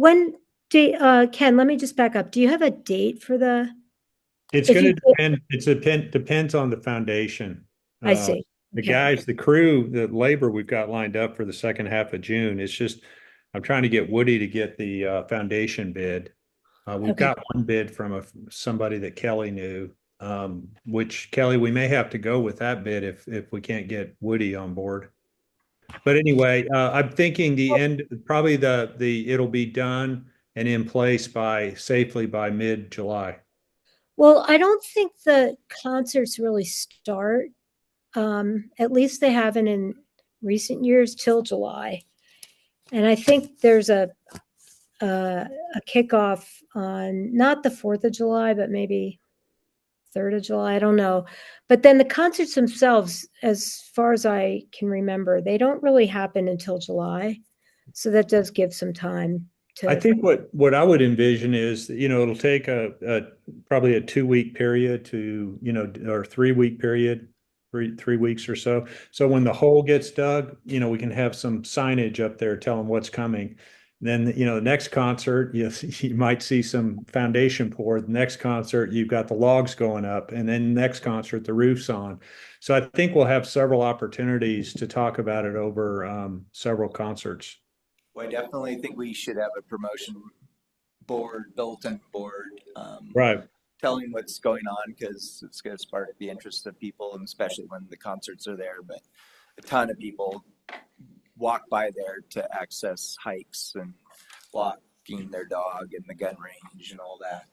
Ken, let me just back up. Do you have a date for It's if going you, to depend. Depends on the foundation. I Uh, see. the Okay. guys, the crew, the labor we've got lined up for the second half of June. It's just, I'm trying to get Woody to get the foundation bid. We've Okay. got one bid from somebody that Kelly knew, which Kelly, we may have to go with that bid if we can't get Woody on board. But anyway, I'm thinking probably it'll be done and in place safely by mid-July. Well, I don't think the concerts really start. At least they haven't in recent years till July. And I think there's a kickoff on not the 4th of July, but maybe 3rd of July. I don't know. But then the concerts themselves, as far as I can remember, they don't really happen until July. So that does give some time I to, think what I would envision is, it'll take probably a 2-week period or 3-week period, 3 weeks or so. So when the hole gets dug, we can have some signage up there telling what's coming. Then, the next concert, you might see some foundation poured. The next concert, you've got the logs going up, and then next concert, the roof's on. So I think we'll have several opportunities to talk about it over several concerts. Well, I definitely think we should have a promotion board, bulletin board, Right. telling what's going on because it's going to spark the interest of people, and especially when the concerts are there. But a ton of people walk by there to access hikes and walking their dog and the gun range and all that.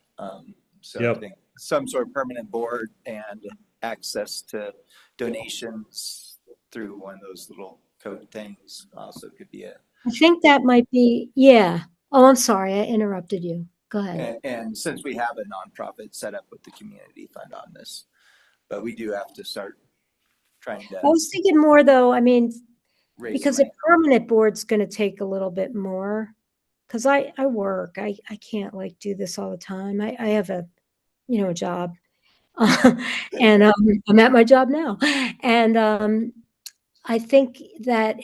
So Yep. I think some sort of permanent board and access to donations through one of those little coat things also could be I think that might be, yeah. Oh, I'm sorry. I interrupted you. Go ahead. and since we have a nonprofit set up with the community fund on this, but we do have to start trying to I was thinking more though, I mean, raise because money. a permanent board's going to take a little bit more because I work. I can't like do this all the time. I have a job and I'm at my job now. And I think that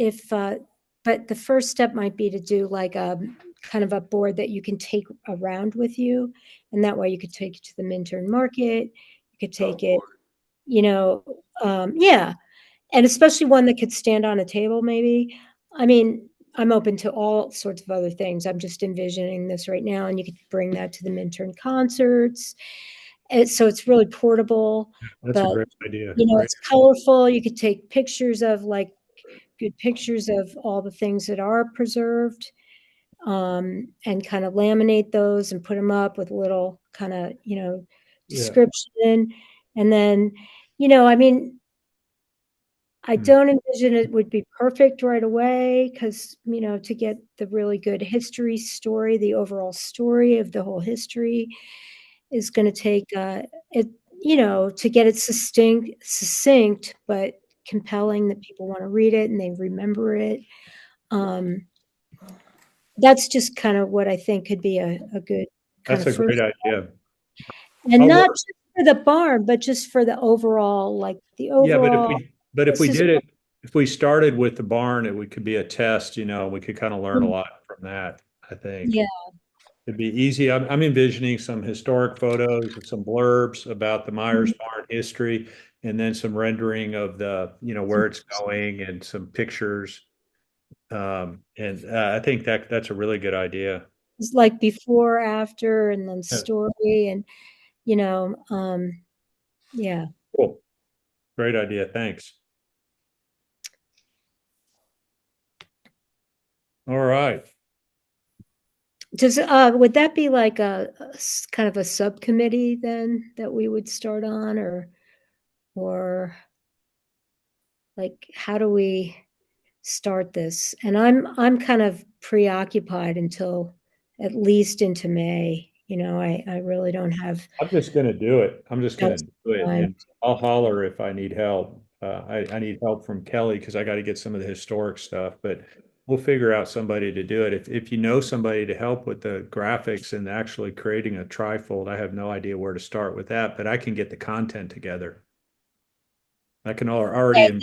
but the first step might be to do like a kind of a board that you can take around with you. And that way you could take it to the Minturn Market. You could take it, yeah. And especially one that could stand on a table, maybe. I mean, I'm open to all sorts of other things. I'm just envisioning this right now, and you could bring that to the Minturn concerts. So it's really portable, That's a but great idea. it's colorful. You could take pictures of like good pictures of all the things that are preserved, and kind of laminate those and put them up with a little kind of Yeah. description, and then I mean. I Hmm. don't envision it would be perfect right away because, to get the really good history story, the overall story of the whole history is going to take it, to get it succinct, but compelling that people want to read it and they remember it. That's just kind of what I think could be a good kind That's of a great first, idea. and I'll not work- just for the barn, but just for the overall, like the Yeah, overall. but if we This is did it, if we started with the barn, could be a test, we could kind of learn a lot from that, I think. Yeah. It'd be easy. I'm envisioning some historic photos and some blurbs about the Myers Barn history, and then some rendering of the, where it's going and some pictures. And I think that's a really good idea. It's like before, after, and then Yeah. story, and yeah. Cool. Great idea. Thanks. All right. Would that be like a kind of a subcommittee then that we would start on, or like how do we start this? And I'm kind of preoccupied until at least into May. I really don't have I'm just going to do it. I'm just going to do it, time. and I'll holler if I need help. I need help from Kelly because I got to get some of the historic stuff, but we'll figure out somebody to do it. If you know somebody to help with the graphics and actually creating a trifold, I have no idea where to start with that, but I can get the content together. I can already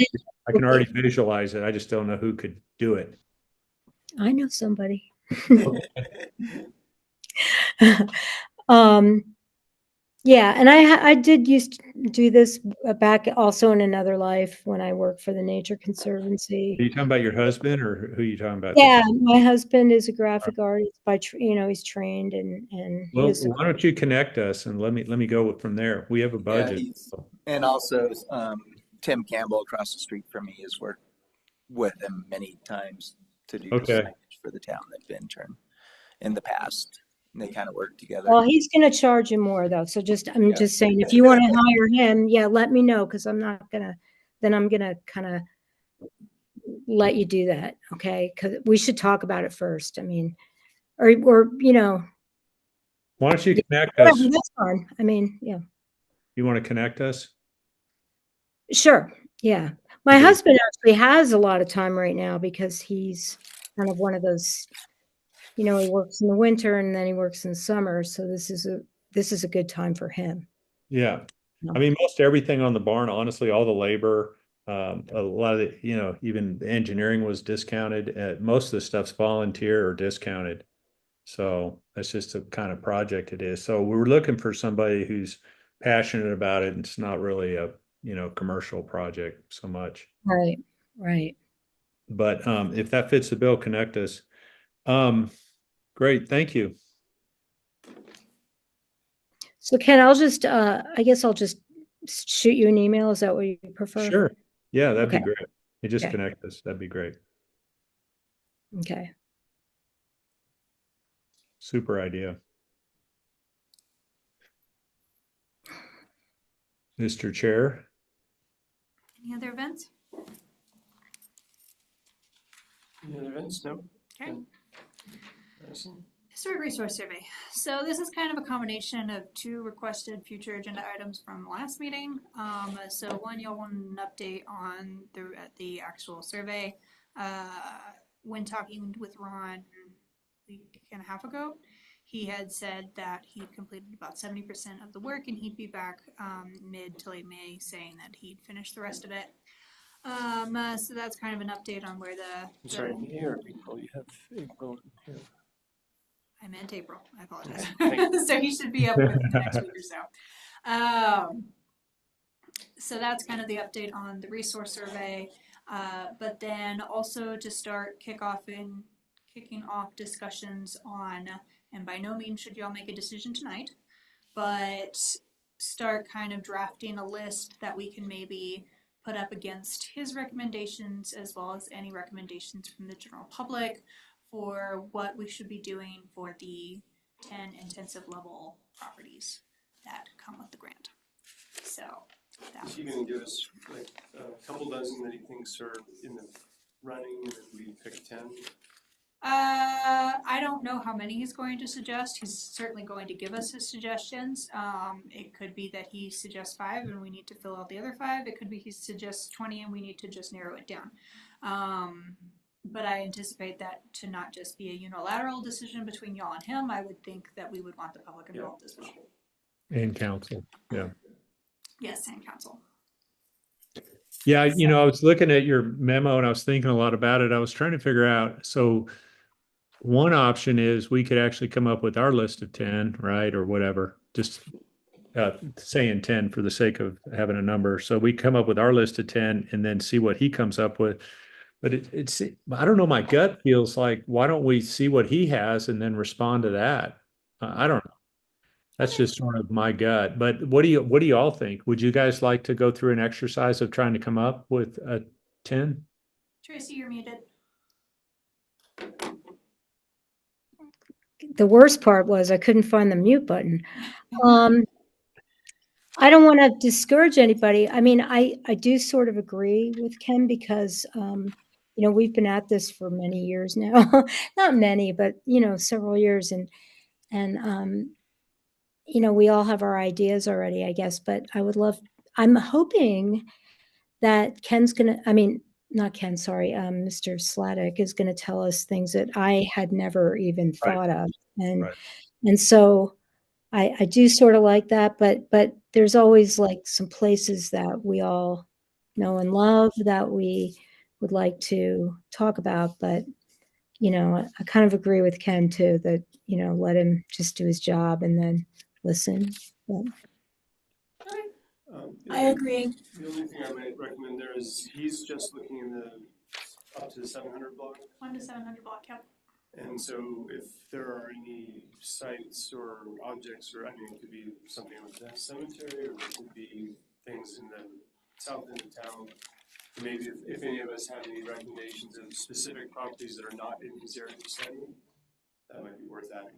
visualize it. I just don't know who could do it. I know somebody. Yeah, and I did used to do this back also in another life when I worked for the Nature Conservancy. Are you talking about your husband, or who are you talking about? Yeah, my husband is a graphic artist he's trained and Well, why don't you connect us and let me go from there. We have a budget. And also, Tim Campbell across the street from me has worked with him many times to do signage for the town at Vinturn in the past. And they kind of work together. Well, he's going to charge you more though. So I'm just saying, if you want to hire him, let me know, because I'm going to kind of let you do that. Okay. Because we should talk about it first. I mean, or why don't you connect us? That's fine. I mean, yeah. You want to connect us? Sure. Yeah. My husband actually has a lot of time right now because he's kind of one of those, he works in the winter and then he works in the summer. So this is a good time for him. Yeah. I mean, most everything on the barn, honestly, all the labor, a lot of the, even the engineering was discounted. Most of the stuff's volunteer or discounted. So that's just a kind of project it is. So we're looking for somebody who's passionate about it. And it's not really a, commercial project so much. Right. Right. But if that fits the bill, connect us. Great. Thank you. So Ken, I guess I'll just shoot you an email. Is that what you prefer? Sure. Yeah, that'd be Okay. great. You just Okay. connect us. That'd be great. Okay. Super idea. Mr. Chair. Any other events? Any other events? No? Okay. Madison? Historic Resource Survey. So this is kind of a combination of two requested future agenda items from the last meeting. So one, y'all want an update on the actual survey. When talking with Ron a week and a half ago, he had said that he completed about 70% of the work and he'd be back mid to late May saying that he'd finished the rest of it. So that's kind of an update on where I'm sorry, May or April? You have April here. I meant April. I apologize. Thank So he should be up within the next week or so. So that's kind of the update on the resource survey. But then also to start kicking off discussions on, and by no means should y'all make a decision tonight, but start kind of drafting a list that we can maybe put up against his recommendations as well as any recommendations from the general public for what we should be doing for the 10 intensive level properties that come with the grant. So that Is he going to give us like a couple dozen that he thinks are in the running and we pick 10? I don't know how many he's going to suggest. He's certainly going to give us his suggestions. It could be that he suggests 5 and we need to fill out the other 5. It could be he suggests 20 and we need to just narrow it down. But I anticipate that to not just be a unilateral decision between y'all and him. I would think that we would want the public involved as well. And council. Yeah. Yes, and council. Yeah, I was looking at your memo and I was thinking a lot about it. I was trying to figure out, so one option is we could actually come up with our list of 10, right? Or whatever, just saying 10 for the sake of having a number. So we come up with our list of 10 and then see what he comes up with. But I don't know, my gut feels like, why don't we see what he has and then respond to that? I don't know. That's just sort of my gut. But what do you all think? Would you guys like to go through an exercise of trying to come up with a 10? Tracy, you're muted. The worst part was I couldn't find the mute button. I don't want to discourage anybody. I mean, I do sort of agree with Ken because, we've been at this for many years now, not many, but, several years. And we all have our ideas already, I guess, but I'm hoping that not Ken, sorry, Mr. Sladek is going to tell us things that I had never even Right. thought of. And, Right. and so I do sort of like that, but there's always like some places that we all know and love that we would like to talk about. But, I kind of agree with Ken too, that, let him just do his job and then listen. But I agree. The only thing I might recommend there is he's just looking in up to the 700 block. 1 to 700 block, yeah. And so if there are any sites or objects, or I mean, it could be something with the cemetery, or it could be things in the south end of town. Maybe if any of us have any recommendations of specific properties that are not in his area of study, that might be worth adding.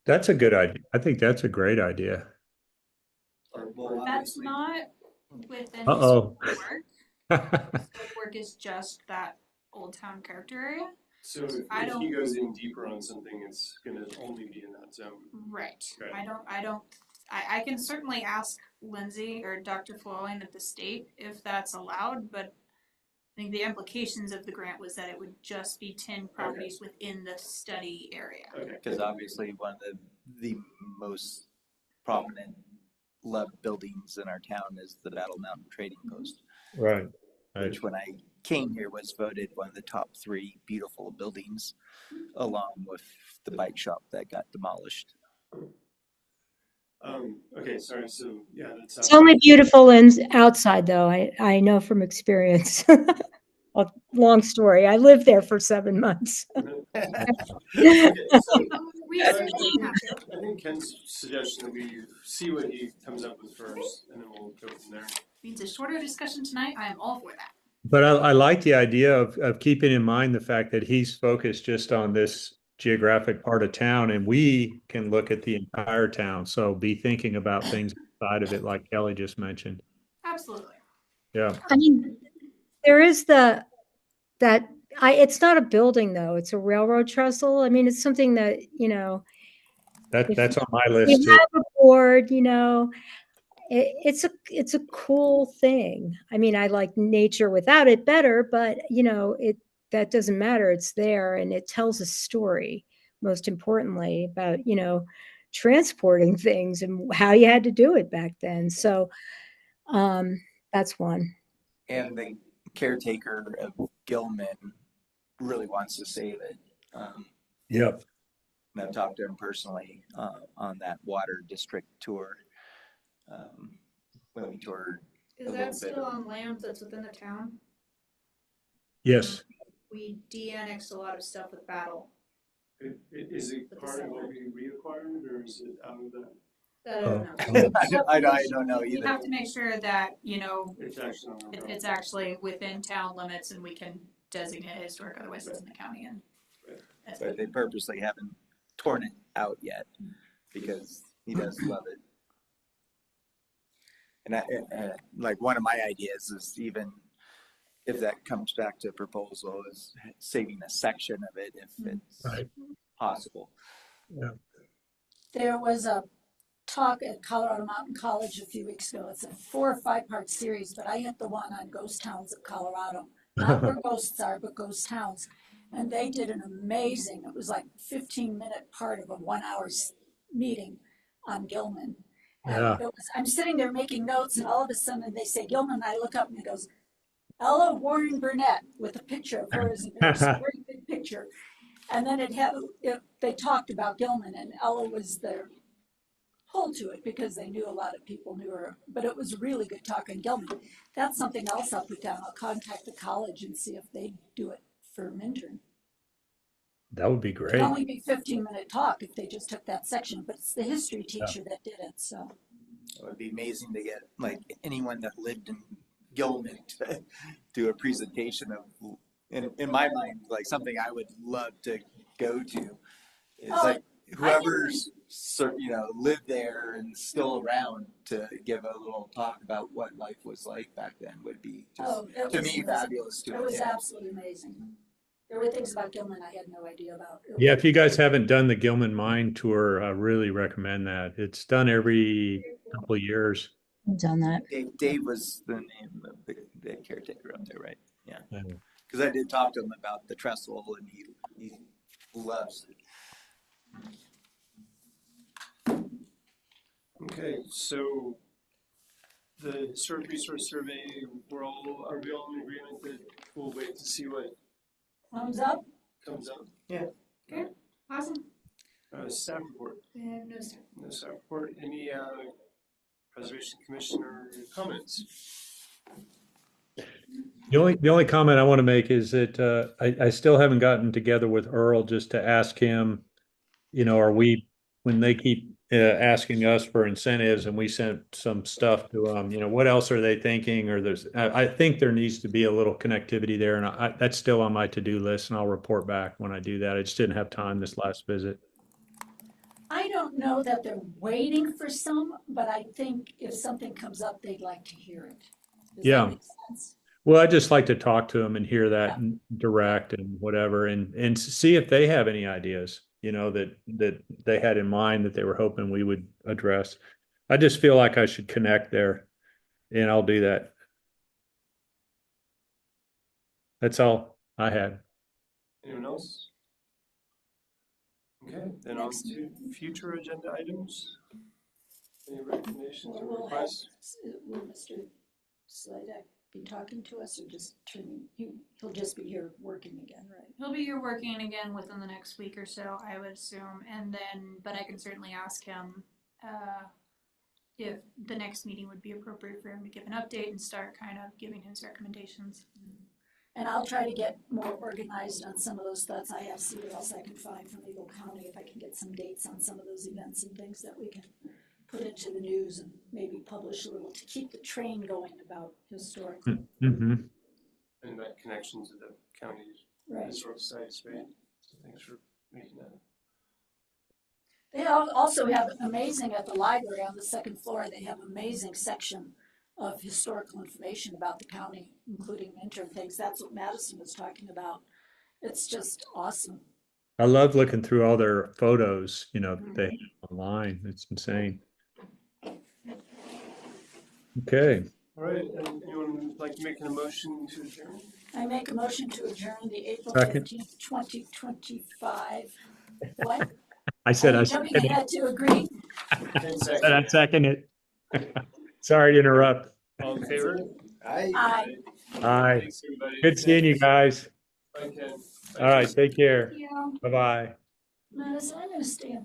That's a good idea. I think that's a great idea. Well, That's obviously- not within his Uh-oh. work. His work is just that Old Town character area. So if I he don't- goes in deeper on something, it's going to only be in that zone. Right. Right. I can certainly ask Lindsay or Dr. Flowing at the state if that's allowed, but I think the implications of the grant was that it would just be 10 properties within the study area. Okay. Because obviously one of the most prominent loved buildings in our town is the Battle Mountain Trading Post, Right. which when I came here was voted one of the top 3 beautiful buildings, along with the bike shop that got demolished. Okay, sorry. So yeah, that's it's only beautiful outside though. I know from experience. A long story. I lived there for 7 months. Okay, so We I certainly have to. think Ken's suggestion that we see what he comes up with first, and then we'll go from there. Means a shorter discussion tonight. I am all for that. But I like the idea of keeping in mind the fact that he's focused just on this geographic part of town, and we can look at the entire town. So be thinking about things outside of it, like Kelly just mentioned. Absolutely. Yeah. I mean, there is it's not a building though. It's a railroad trestle. I mean, it's something that, That's on my you list too. have a board, it's a cool thing. I mean, I like nature without it better, but that doesn't matter. It's there and it tells a story, most importantly, about, transporting things and how you had to do it back then. So that's one. And the caretaker of Gilman really wants to save it. Yep. And I've talked to him personally on that water district tour. When we toured. Is A that little still bit. on land that's within the town? Yes. We de-annexed a lot of stuff with Battle. Is it part of what we reacquired, or is it out of that? I Oh. don't know. I don't know We either. have to make sure that, It's actually on our it's actually within town limits and we can designate it historic, otherwise it's in the county and. But they purposely haven't torn it out yet because he does love it. And like one of my ideas is, even if that comes back to proposal, is saving a section of it if it's Right. possible. There was a talk at Colorado Mountain College a few weeks ago. It's a 4 or 5 part series, but I hit the one on ghost towns of Colorado. Not where ghosts are, but ghost towns. And they did an amazing, it was like 15-minute part of a 1 hour meeting on Gilman. And Yeah. I'm sitting there making notes, and all of a sudden they say Gilman, and I look up and it goes, Ella Warren Burnett with a picture of her as a very big picture. And then they talked about Gilman, and Ella was their pull to it because they knew a lot of people knew her. But it was a really good talk on Gilman. That's something else I'll put down. I'll contact the college and see if they do it for Minturn. That would be It great. would only be 15-minute talk if they just took that section, but it's the history teacher that did it, so. It would be amazing to get like anyone that lived in Gilman to do a presentation of, in my mind, like something I would love to go to is Oh, like whoever's lived there and still around to give a little talk about what life was like back then would be just, It to was me, amazing. fabulous to It was attend. absolutely amazing. There were things about Gilman I had no idea about. Yeah, if you guys haven't done the Gilman Mine Tour, I really recommend that. It's done every couple of years. Done that. Dave was the name of the caretaker up there, right? Yeah. Yeah. Because I did talk to him about the trestle and he loves it. Okay, so the historic resource survey, are we all in agreement that we'll wait to see what Thumbs up? comes up? Awesome. Staff report, We have no staff. no staff report, any preservation commissioner comments? The only comment I want to make is that I still haven't gotten together with Earl just to ask him, when they keep asking us for incentives and we sent some stuff to them, what else are they thinking? Or I think there needs to be a little connectivity there, and that's still on my to-do list, and I'll report back when I do that. I just didn't have time this last visit. I don't know that they're waiting for some, but I think if something comes up, they'd like to hear it. Does Yeah. that make sense? Well, I just like to talk to them and hear that direct and whatever, and see if they have any ideas, that they had in mind that they were hoping we would address. I just feel like I should connect there, and I'll do that. That's all I had. Anyone else? Okay, then on to future agenda items. Any recommendations or Will requests? Mr. Sladek be talking to us or just he'll just be here working again, right? He'll be here working again within the next week or so, I would assume, but I can certainly ask him if the next meeting would be appropriate for him to give an update and start kind of giving his recommendations. And I'll try to get more organized on some of those thoughts I have, see what else I can find from Eagle County, if I can get some dates on some of those events and things that we can put into the news and maybe publish a little to keep the train going about historical. Mm-hmm. And that connection to the county's Right. historical sites, right? So thanks for making that. They also have amazing, at the library on the second floor, they have amazing section of historical information about the county, including Minturn things. That's what Madison was talking about. It's just awesome. I love looking through all their photos, that they have online. It's insane. Okay. All right, and anyone would like to make an motion to adjourn? I make a motion to adjourn the April Second. 15th, 2025. What? I said Are I you jumping second it. ahead to agree? 10 Said I seconds. second it. Sorry to interrupt. All in favor? Aye. Hi. Thanks, everybody. Good seeing you guys. Bye, Ken. Bye, All right. Jason. Take care. Yeah. Bye-bye. Madison, I'm gonna stay in